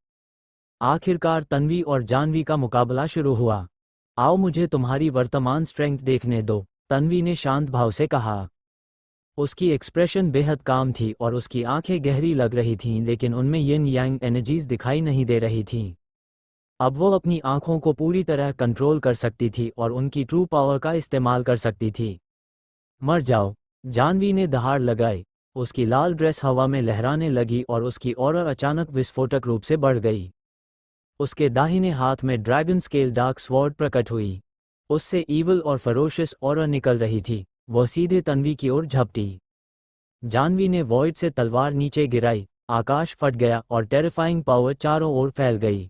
आखिरकार तन्वी और जानवी का मुकाबला शुरू हुआ। आओ मुझे तुम्हारी वर्तमान स्ट्रेंथ देखने दो, तन्वी ने शांत भाव से कहा। उसकी एक्सप्रेशन बेहद काम थी और उसकी आंखें गहरी लग रही थीं, लेकिन उनमें यिन यांग एनर्जीज दिखाई नहीं दे रही थीं। अब वो अपनी आंखों को पूरी तरह कंट्रोल कर सकती थी और उनकी ट्रू पावर का इस्तेमाल कर सकती थी। मर जाओ, जानवी ने दहाड़ लगाई। उसकी लाल ड्रेस हवा में लहराने लगी और उसकी ऑरा अचानक विस्फोटक रूप से बढ़ गई। उसके दाहिने हाथ में ड्रैगन स्केल डार्क स्वॉर्ड प्रकट हुई। उससे ईवल और फरोशियस ऑरा निकल रही थी। वह सीधे तन्वी की ओर झपटी। जानवी ने वॉइड से तलवार नीचे गिराई, आकाश फट गया और टेरिफाइंग पावर चारों ओर फैल गई।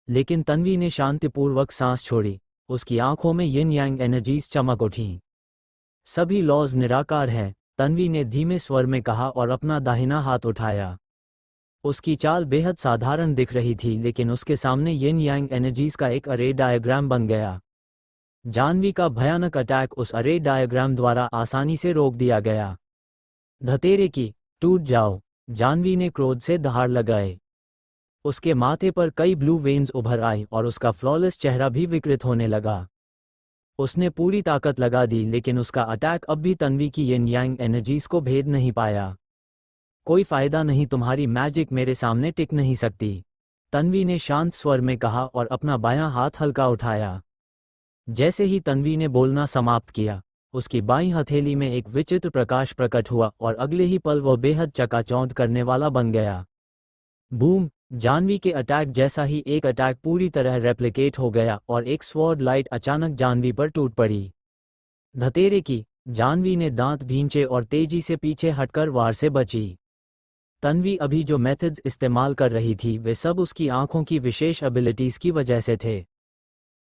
लेकिन तन्वी ने शांतिपूर्वक सांस छोड़ी। उसकी आंखों में यिन यांग एनर्जीज चमक उठीं। सभी लॉज निराकार हैं, तन्वी ने धीमे स्वर में कहा और अपना दाहिना हाथ उठाया। उसकी चाल बेहद साधारण दिख रही थी, लेकिन उसके सामने यिन यांग एनर्जीज का एक अरे डायग्राम बन गया। जानवी का भयानक अटैक उस अरे डायग्राम द्वारा आसानी से रोक दिया गया। धतेरे की, टूट जाओ, जानवी ने क्रोध से दहाड़ लगाए। उसके माथे पर कई ब्लू वेन्स उभर आई और उसका फ्लॉलेस चेहरा भी विकृत होने लगा। उसने पूरी ताकत लगा दी, लेकिन उसका अटैक अब भी तन्वी की यिन यांग एनर्जीज को भेद नहीं पाया। कोई फायदा नहीं, तुम्हारी मैजिक मेरे सामने टिक नहीं सकती, तन्वी ने शांत स्वर में कहा और अपना बायां हाथ हल्का उठाया। जैसे ही तन्वी ने बोलना समाप्त किया, उसकी बाईं हथेली में एक विचित्र प्रकाश प्रकट हुआ और अगले ही पल वह बेहद चकाचौंध करने वाला बन गया। बूम! जानवी के अटैक जैसा ही एक अटैक पूरी तरह रेप्लिकेट हो गया और एक स्वॉर्ड लाइट अचानक जानवी पर टूट पड़ी। धतेरे की, जानवी ने दांत भींचे और तेजी से पीछे हटकर वार से बची। तन्वी अभी जो मेथड्स इस्तेमाल कर रही थी वे सब उसकी आंखों की विशेष एबिलिटीज की वजह से थे।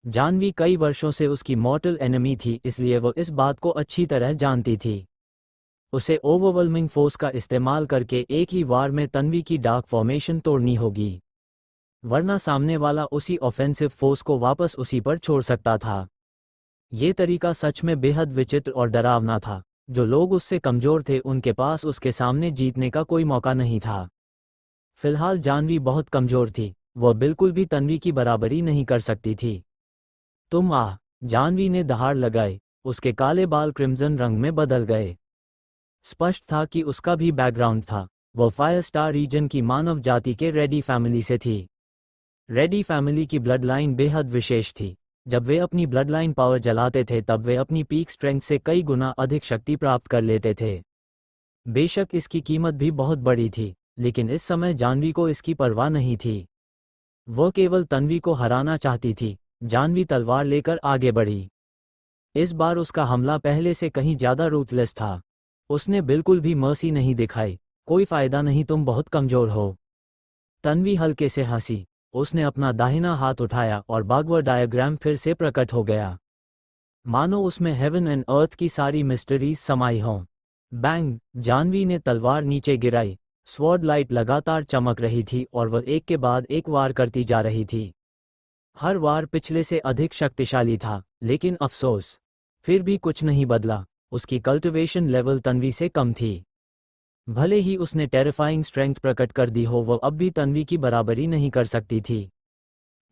जानवी कई वर्षों से उसकी मॉर्टल एनिमी थी, इसलिए वो इस बात को अच्छी तरह जानती थी। उसे ओवरवेलमिंग फोर्स का इस्तेमाल करके एक ही वार में तन्वी की डार्क फॉर्मेशन तोड़नी होगी, वरना सामने वाला उसी ऑफेंसिव फोर्स को वापस उसी पर छोड़ सकता था। ये तरीका सच में बेहद विचित्र और डरावना था। जो लोग उससे कमजोर थे उनके पास उसके सामने जीतने का कोई मौका नहीं था। फिलहाल जानवी बहुत कमजोर थी, वह बिल्कुल भी तन्वी की बराबरी नहीं कर सकती थी। तुम जानवी ने दहाड़ लगाई। उसके काले बाल क्रिम्सन रंग में बदल गए। स्पष्ट था कि उसका भी बैकग्राउंड था। वह फायर स्टार रीजन की मानव जाति के रेडी फैमिली से थी। रेडी फैमिली की ब्लड लाइन बेहद विशेष थी। जब वे अपनी ब्लड लाइन पावर जलाते थे तब वे अपनी पीक स्ट्रेंथ से कई गुना अधिक शक्ति प्राप्त कर लेते थे। बेशक इसकी कीमत भी बहुत बड़ी थी, लेकिन इस समय जानवी को इसकी परवाह नहीं थी। वह केवल तन्वी को हराना चाहती थी। जानवी तलवार लेकर आगे बढ़ी। इस बार उसका हमला पहले से कहीं ज्यादा रूथलेस था। उसने बिल्कुल भी मर्सी नहीं दिखाई। कोई फायदा नहीं, तुम बहुत कमजोर हो। तन्वी हल्के से हंसी। उसने अपना दाहिना हाथ उठाया और बागवर डायग्राम फिर से प्रकट हो गया, मानो उसमें हेवन एंड अर्थ की सारी मिस्टरीज समाई हों। बैंग! जानवी ने तलवार नीचे गिराई। स्वॉर्ड लाइट लगातार चमक रही थी और वह एक के बाद एक वार करती जा रही थी। हर वार पिछले से अधिक शक्तिशाली था, लेकिन अफसोस, फिर भी कुछ नहीं बदला। उसकी कल्टिवेशन लेवल तन्वी से कम थी। भले ही उसने टेरिफाइंग स्ट्रेंथ प्रकट कर दी हो, वह अब भी तन्वी की बराबरी नहीं कर सकती थी।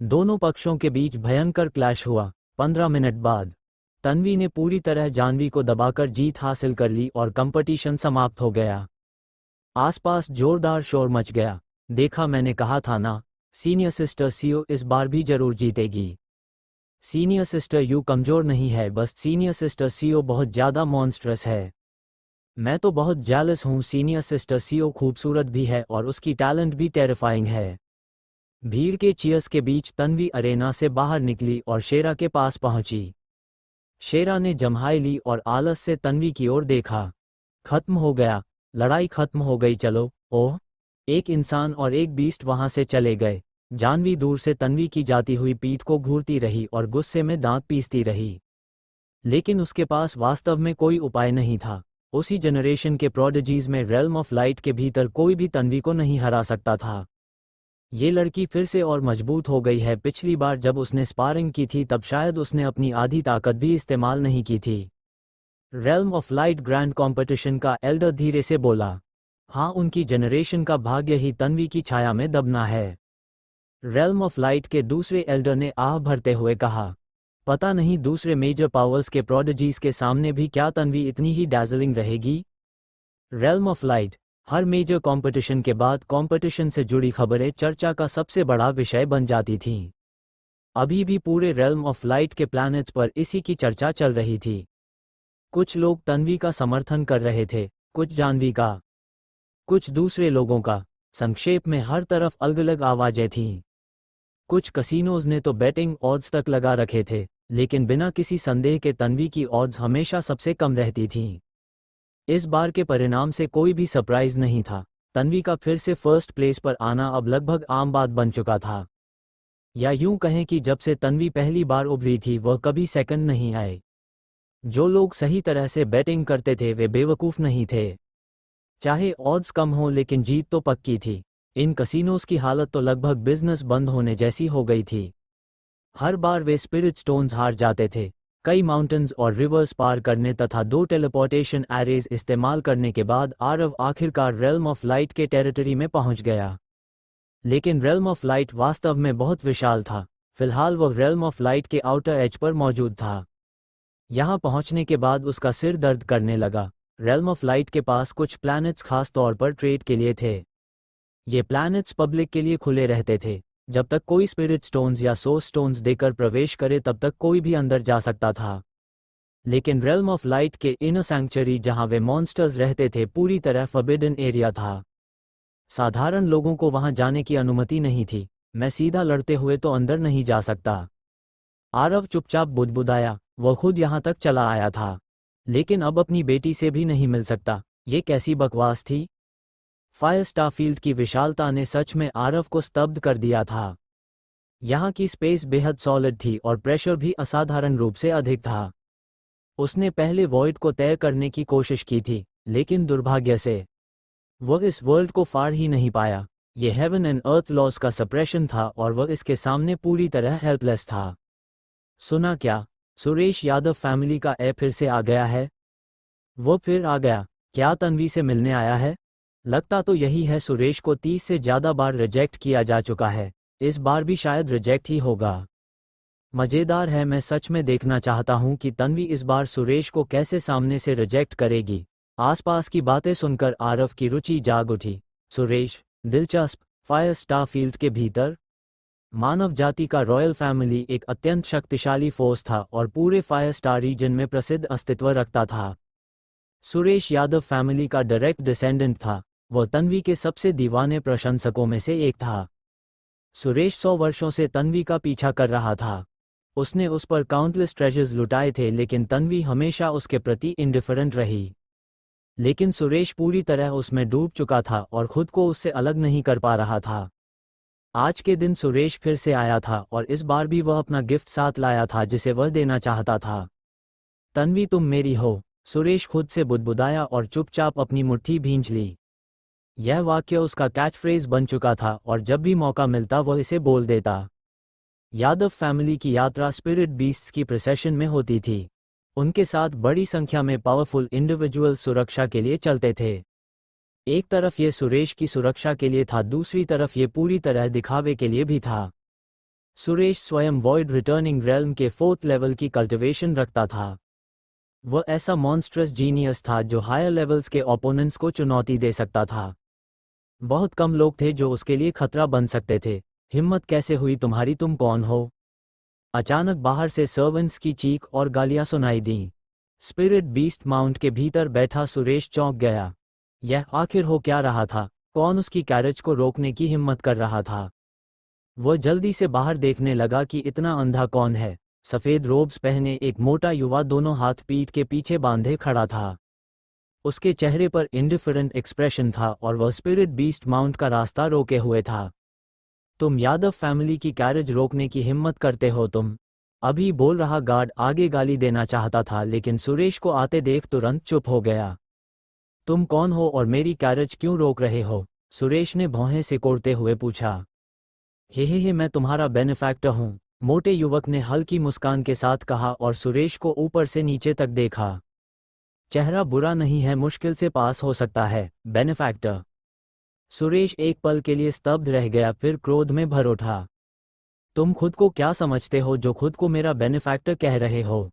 दोनों पक्षों के बीच भयंकर क्लैश हुआ। 15 मिनट बाद तन्वी ने पूरी तरह जानवी को दबाकर जीत हासिल कर ली और कंपटीशन समाप्त हो गया। आसपास जोरदार शोर मच गया। देखा, मैंने कहा था ना, सीनियर सिस्टर सीओ इस बार भी जरूर जीतेगी। सीनियर सिस्टर यू कमजोर नहीं है, बस सीनियर सिस्टर सीओ बहुत ज्यादा मॉन्स्ट्रस है। मैं तो बहुत जेलस हूँ। सीनियर सिस्टर सीओ खूबसूरत भी है और उसकी टैलेंट भी टेरिफाइंग है। भीड़ के चीयर्स के बीच तन्वी अरेना से बाहर निकली और शेरा के पास पहुंची। शेरा ने जम्हाई ली और आलस से तन्वी की ओर देखा। खत्म हो गया, लड़ाई खत्म हो गई, चलो। ओह! एक इंसान और एक बीस्ट वहां से चले गए। जानवी दूर से तन्वी की जाती हुई पीठ को घूरती रही और गुस्से में दांत पीसती रही, लेकिन उसके पास वास्तव में कोई उपाय नहीं था। उसी जनरेशन के प्रोडिजीज में रेल्म ऑफ लाइट के भीतर कोई भी तन्वी को नहीं हरा सकता था। ये लड़की फिर से और मजबूत हो गई है। पिछली बार जब उसने स्पारिंग की थी तब शायद उसने अपनी आधी ताकत भी इस्तेमाल नहीं की थी। Realm of light grand competition का एल्डर धीरे से बोला। हाँ, उनकी जनरेशन का भाग्य ही तन्वी की छाया में दबना है। रेल्म ऑफ लाइट के दूसरे एल्डर ने आह भरते हुए कहा। पता नहीं दूसरे मेजर पावर्स के प्रोडिजीज के सामने भी क्या तन्वी इतनी ही डैजलिंग रहेगी। Realm of light. हर मेजर कंपटीशन के बाद कंपटीशन से जुड़ी खबरें चर्चा का सबसे बड़ा विषय बन जाती थीं। अभी भी पूरे रेल्म ऑफ लाइट के प्लैनेट्स पर इसी की चर्चा चल रही थी। कुछ लोग तन्वी का समर्थन कर रहे थे, कुछ जानवी का, कुछ दूसरे लोगों का। संक्षेप में हर तरफ अलग अलग आवाजें थीं। कुछ कसिनोज ने तो बैटिंग ऑड्स तक लगा रखे थे, लेकिन बिना किसी संदेह के तन्वी की ऑड्स हमेशा सबसे कम रहती थीं। इस बार के परिणाम से कोई भी सरप्राइज नहीं था। तन्वी का फिर से फर्स्ट प्लेस पर आना अब लगभग आम बात बन चुका था। या यूं कहें कि जब से तन्वी पहली बार उभरी थी वह कभी सेकंड नहीं आए। जो लोग सही तरह से बैटिंग करते थे वे बेवकूफ़ नहीं थे। चाहे ऑड्स कम हो लेकिन जीत तो पक्की थी। इन कसिनोज की हालत तो लगभग बिजनेस बंद होने जैसी हो गई थी। हर बार वे स्पिरिट स्टोन्स हार जाते थे। कई माउंटेन्स और रिवर्स पार करने तथा 2 टेलीपोर्टेशन एरेज इस्तेमाल करने के बाद आरव आखिरकार रेल्म ऑफ लाइट के टेरिटरी में पहुंच गया। लेकिन रेल्म ऑफ लाइट वास्तव में बहुत विशाल था। फिलहाल वह रेल्म ऑफ लाइट के आउटर एज पर मौजूद था। यहां पहुंचने के बाद उसका सिर दर्द करने लगा। रेल्म ऑफ लाइट के पास कुछ प्लैनेट्स खास तौर पर ट्रेड के लिए थे। ये प्लैनेट्स पब्लिक के लिए खुले रहते थे। जब तक कोई स्पिरिट स्टोन्स या सोर्स स्टोन्स देकर प्रवेश करे तब तक कोई भी अंदर जा सकता था। लेकिन रेल्म ऑफ लाइट के इनर सैंक्चुरी जहां वे मॉन्स्टर्स रहते थे पूरी तरह फॉरबिडन एरिया था। साधारण लोगों को वहां जाने की अनुमति नहीं थी। मैं सीधा लड़ते हुए तो अंदर नहीं जा सकता। आरव चुपचाप बुदबुदाया। वह खुद यहां तक चला आया था, लेकिन अब अपनी बेटी से भी नहीं मिल सकता। ये कैसी बकवास थी। फायर स्टारफील्ड की विशालता ने सच में आरव को स्तब्ध कर दिया था। यहाँ की स्पेस बेहद सॉलिड थी और प्रेशर भी असाधारण रूप से अधिक था। उसने पहले वॉइड को तय करने की कोशिश की थी, लेकिन दुर्भाग्य से वह इस वर्ल्ड को फाड़ ही नहीं पाया। यह हेवन एंड अर्थ लॉस का सप्रेशन था और वह इसके सामने पूरी तरह हेल्पलेस था। सुना क्या? सुरेश यादव फैमिली का फिर से आ गया है। वो फिर आ गया। क्या तन्वी से मिलने आया है? लगता तो यही है। सुरेश को 30 से ज़्यादा बार रिजेक्ट किया जा चुका है। इस बार भी शायद रिजेक्ट ही होगा। मज़ेदार है। मैं सच में देखना चाहता हूं कि तन्वी इस बार सुरेश को कैसे सामने से रिजेक्ट करेगी। आसपास की बातें सुनकर आरव की रुचि जाग उठी। सुरेश, दिलचस्प। फायर स्टारफील्ड के भीतर मानव जाति का रॉयल फैमिली एक अत्यंत शक्तिशाली फोर्स था और पूरे फायर स्टार रीजन में प्रसिद्ध अस्तित्व रखता था। सुरेश यादव फैमिली का डायरेक्ट डिसेंडेंट था। वह तन्वी के सबसे दीवाने प्रशंसकों में से एक था। सुरेश 100 वर्षों से तन्वी का पीछा कर रहा था। उसने उस पर काउंटलेस ट्रेजर्स लुटाए थे, लेकिन तन्वी हमेशा उसके प्रति इंडिफरेंट रही। लेकिन सुरेश पूरी तरह उसमें डूब चुका था और खुद को उससे अलग नहीं कर पा रहा था। आज के दिन सुरेश फिर से आया था और इस बार भी वह अपना गिफ्ट साथ लाया था जिसे वह देना चाहता था। तन्वी, तुम मेरी हो। सुरेश खुद से बुदबुदाया और चुपचाप अपनी मुट्ठी भींच ली। यह वाक्य उसका कैच फ्रेज बन चुका था और जब भी मौका मिलता वह इसे बोल देता। यादव फैमिली की यात्रा स्पिरिट बीस्ट्स की प्रोसेशन में होती थी। उनके साथ बड़ी संख्या में पावरफुल इंडिविजुअल सुरक्षा के लिए चलते थे। एक तरफ ये सुरेश की सुरक्षा के लिए था, दूसरी तरफ ये पूरी तरह दिखावे के लिए भी था। सुरेश स्वयं वॉइड रिटर्निंग रेल्म के 4th लेवल की कल्टिवेशन रखता था। वह ऐसा मॉन्स्ट्रस जीनियस था जो हायर लेवल्स के ओपोनेंट्स को चुनौती दे सकता था। बहुत कम लोग थे जो उसके लिए खतरा बन सकते थे। हिम्मत कैसे हुई तुम्हारी? तुम कौन हो? अचानक बाहर से सर्वेंट्स की चीख और गालियां सुनाई दीं। स्पिरिट बीस्ट माउंट के भीतर बैठा सुरेश चौंक गया। यह आखिर हो क्या रहा था? कौन उसकी कैरेज को रोकने की हिम्मत कर रहा था? वह जल्दी से बाहर देखने लगा कि इतना अंधा कौन है। सफ़ेद रोब्स पहने एक मोटा युवा दोनों हाथ पीठ के पीछे बांधे खड़ा था। उसके चेहरे पर इंडिफरेंट एक्सप्रेशन था और वह स्पिरिट बीस्ट माउंट का रास्ता रोके हुए था। तुम यादव फैमिली की कैरेज रोकने की हिम्मत करते हो? तुम? अभी बोल रहा गार्ड आगे गाली देना चाहता था, लेकिन सुरेश को आते देख तुरंत चुप हो गया। तुम कौन हो और मेरी कैरेज क्यों रोक रहे हो? सुरेश ने भौहें सिकोड़ते हुए पूछा। हे, मैं तुम्हारा बेनिफैक्टर हूँ, मोटे युवक ने हल्की मुस्कान के साथ कहा और सुरेश को ऊपर से नीचे तक देखा। चेहरा बुरा नहीं है, मुश्किल से पास हो सकता है। बेनिफैक्टर? सुरेश एक पल के लिए स्तब्ध रह गया, फिर क्रोध में भर उठा। तुम खुद को क्या समझते हो जो खुद को मेरा बेनिफैक्टर कह रहे हो?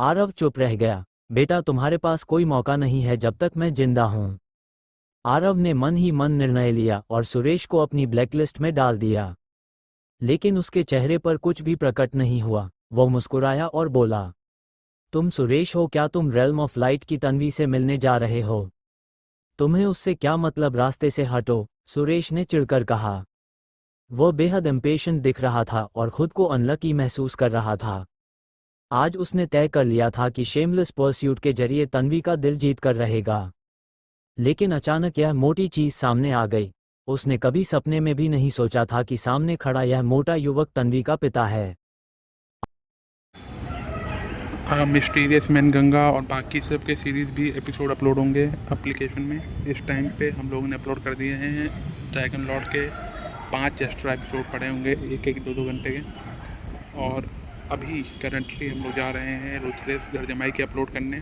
आरव चुप रह गया। बेटा, तुम्हारे पास कोई मौका नहीं है जब तक मैं जिंदा हूं। आरव ने मन ही मन निर्णय लिया और सुरेश को अपनी ब्लैकलिस्ट में डाल दिया। लेकिन उसके चेहरे पर कुछ भी प्रकट नहीं हुआ। वो मुस्कुराया और बोला, तुम सुरेश हो क्या? तुम रेल्म ऑफ लाइट की तन्वी से मिलने जा रहे हो? तुम्हें उससे क्या मतलब? रास्ते से हटो, सुरेश ने चिढ़कर कहा। वो बेहद इम्पेशेंट दिख रहा था और खुद को अनलकी महसूस कर रहा था। आज उसने तय कर लिया था कि शेमलेस परस्यूट के जरिए तन्वी का दिल जीत कर रहेगा। लेकिन अचानक यह मोटी चीज सामने आ गई। उसने कभी सपने में भी नहीं सोचा था कि सामने खड़ा यह मोटा युवक तन्वी का पिता है। मिस्टीरियस मैन गंगा और बाकी सब के सीरीज़ भी एपिसोड अपलोड होंगे एप्लीकेशन में। इस टाइम पे हम लोगों ने अपलोड कर दिए हैं ड्रैगन लॉर्ड के 5 एक्स्ट्रा एपिसोड पड़े होंगे, 1-1, 2-2 घंटे के। और अभी करंटली हम लोग जा रहे हैं रूथलेस घर जमाई के अपलोड करने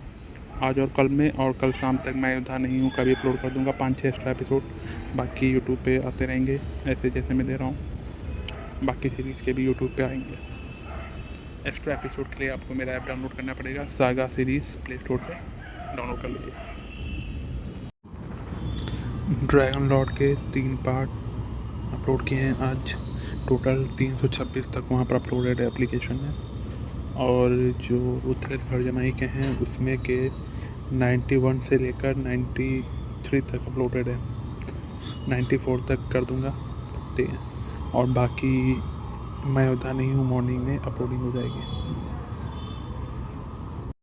आज और कल में, और कल शाम तक मैं उधर नहीं हूँ, कभी अपलोड कर दूँगा 5-6 एक्स्ट्रा एपिसोड। बाकी यूट्यूब पे आते रहेंगे ऐसे जैसे मैं दे रहा हूँ। बाकी सीरीज़ के भी यूट्यूब पे आएंगे। एक्स्ट्रा एपिसोड के लिए आपको मेरा ऐप डाउनलोड करना पड़ेगा, सागा सीरीज़ प्ले स्टोर से डाउनलोड कर लीजिए। ड्रैगन लॉर्ड के 3 पार्ट अपलोड किए हैं आज। टोटल 326 तक वहाँ पर अपलोडेड है एप्लीकेशन में। और जो रूथलेस घर जमाई के हैं उसमें के 91 से लेकर 93 तक अपलोडेड है। 94 तक कर दूँगा, ठीक है। और बाकी मैं उधर नहीं हूँ, मॉर्निंग में अपलोडिंग हो जाएगी।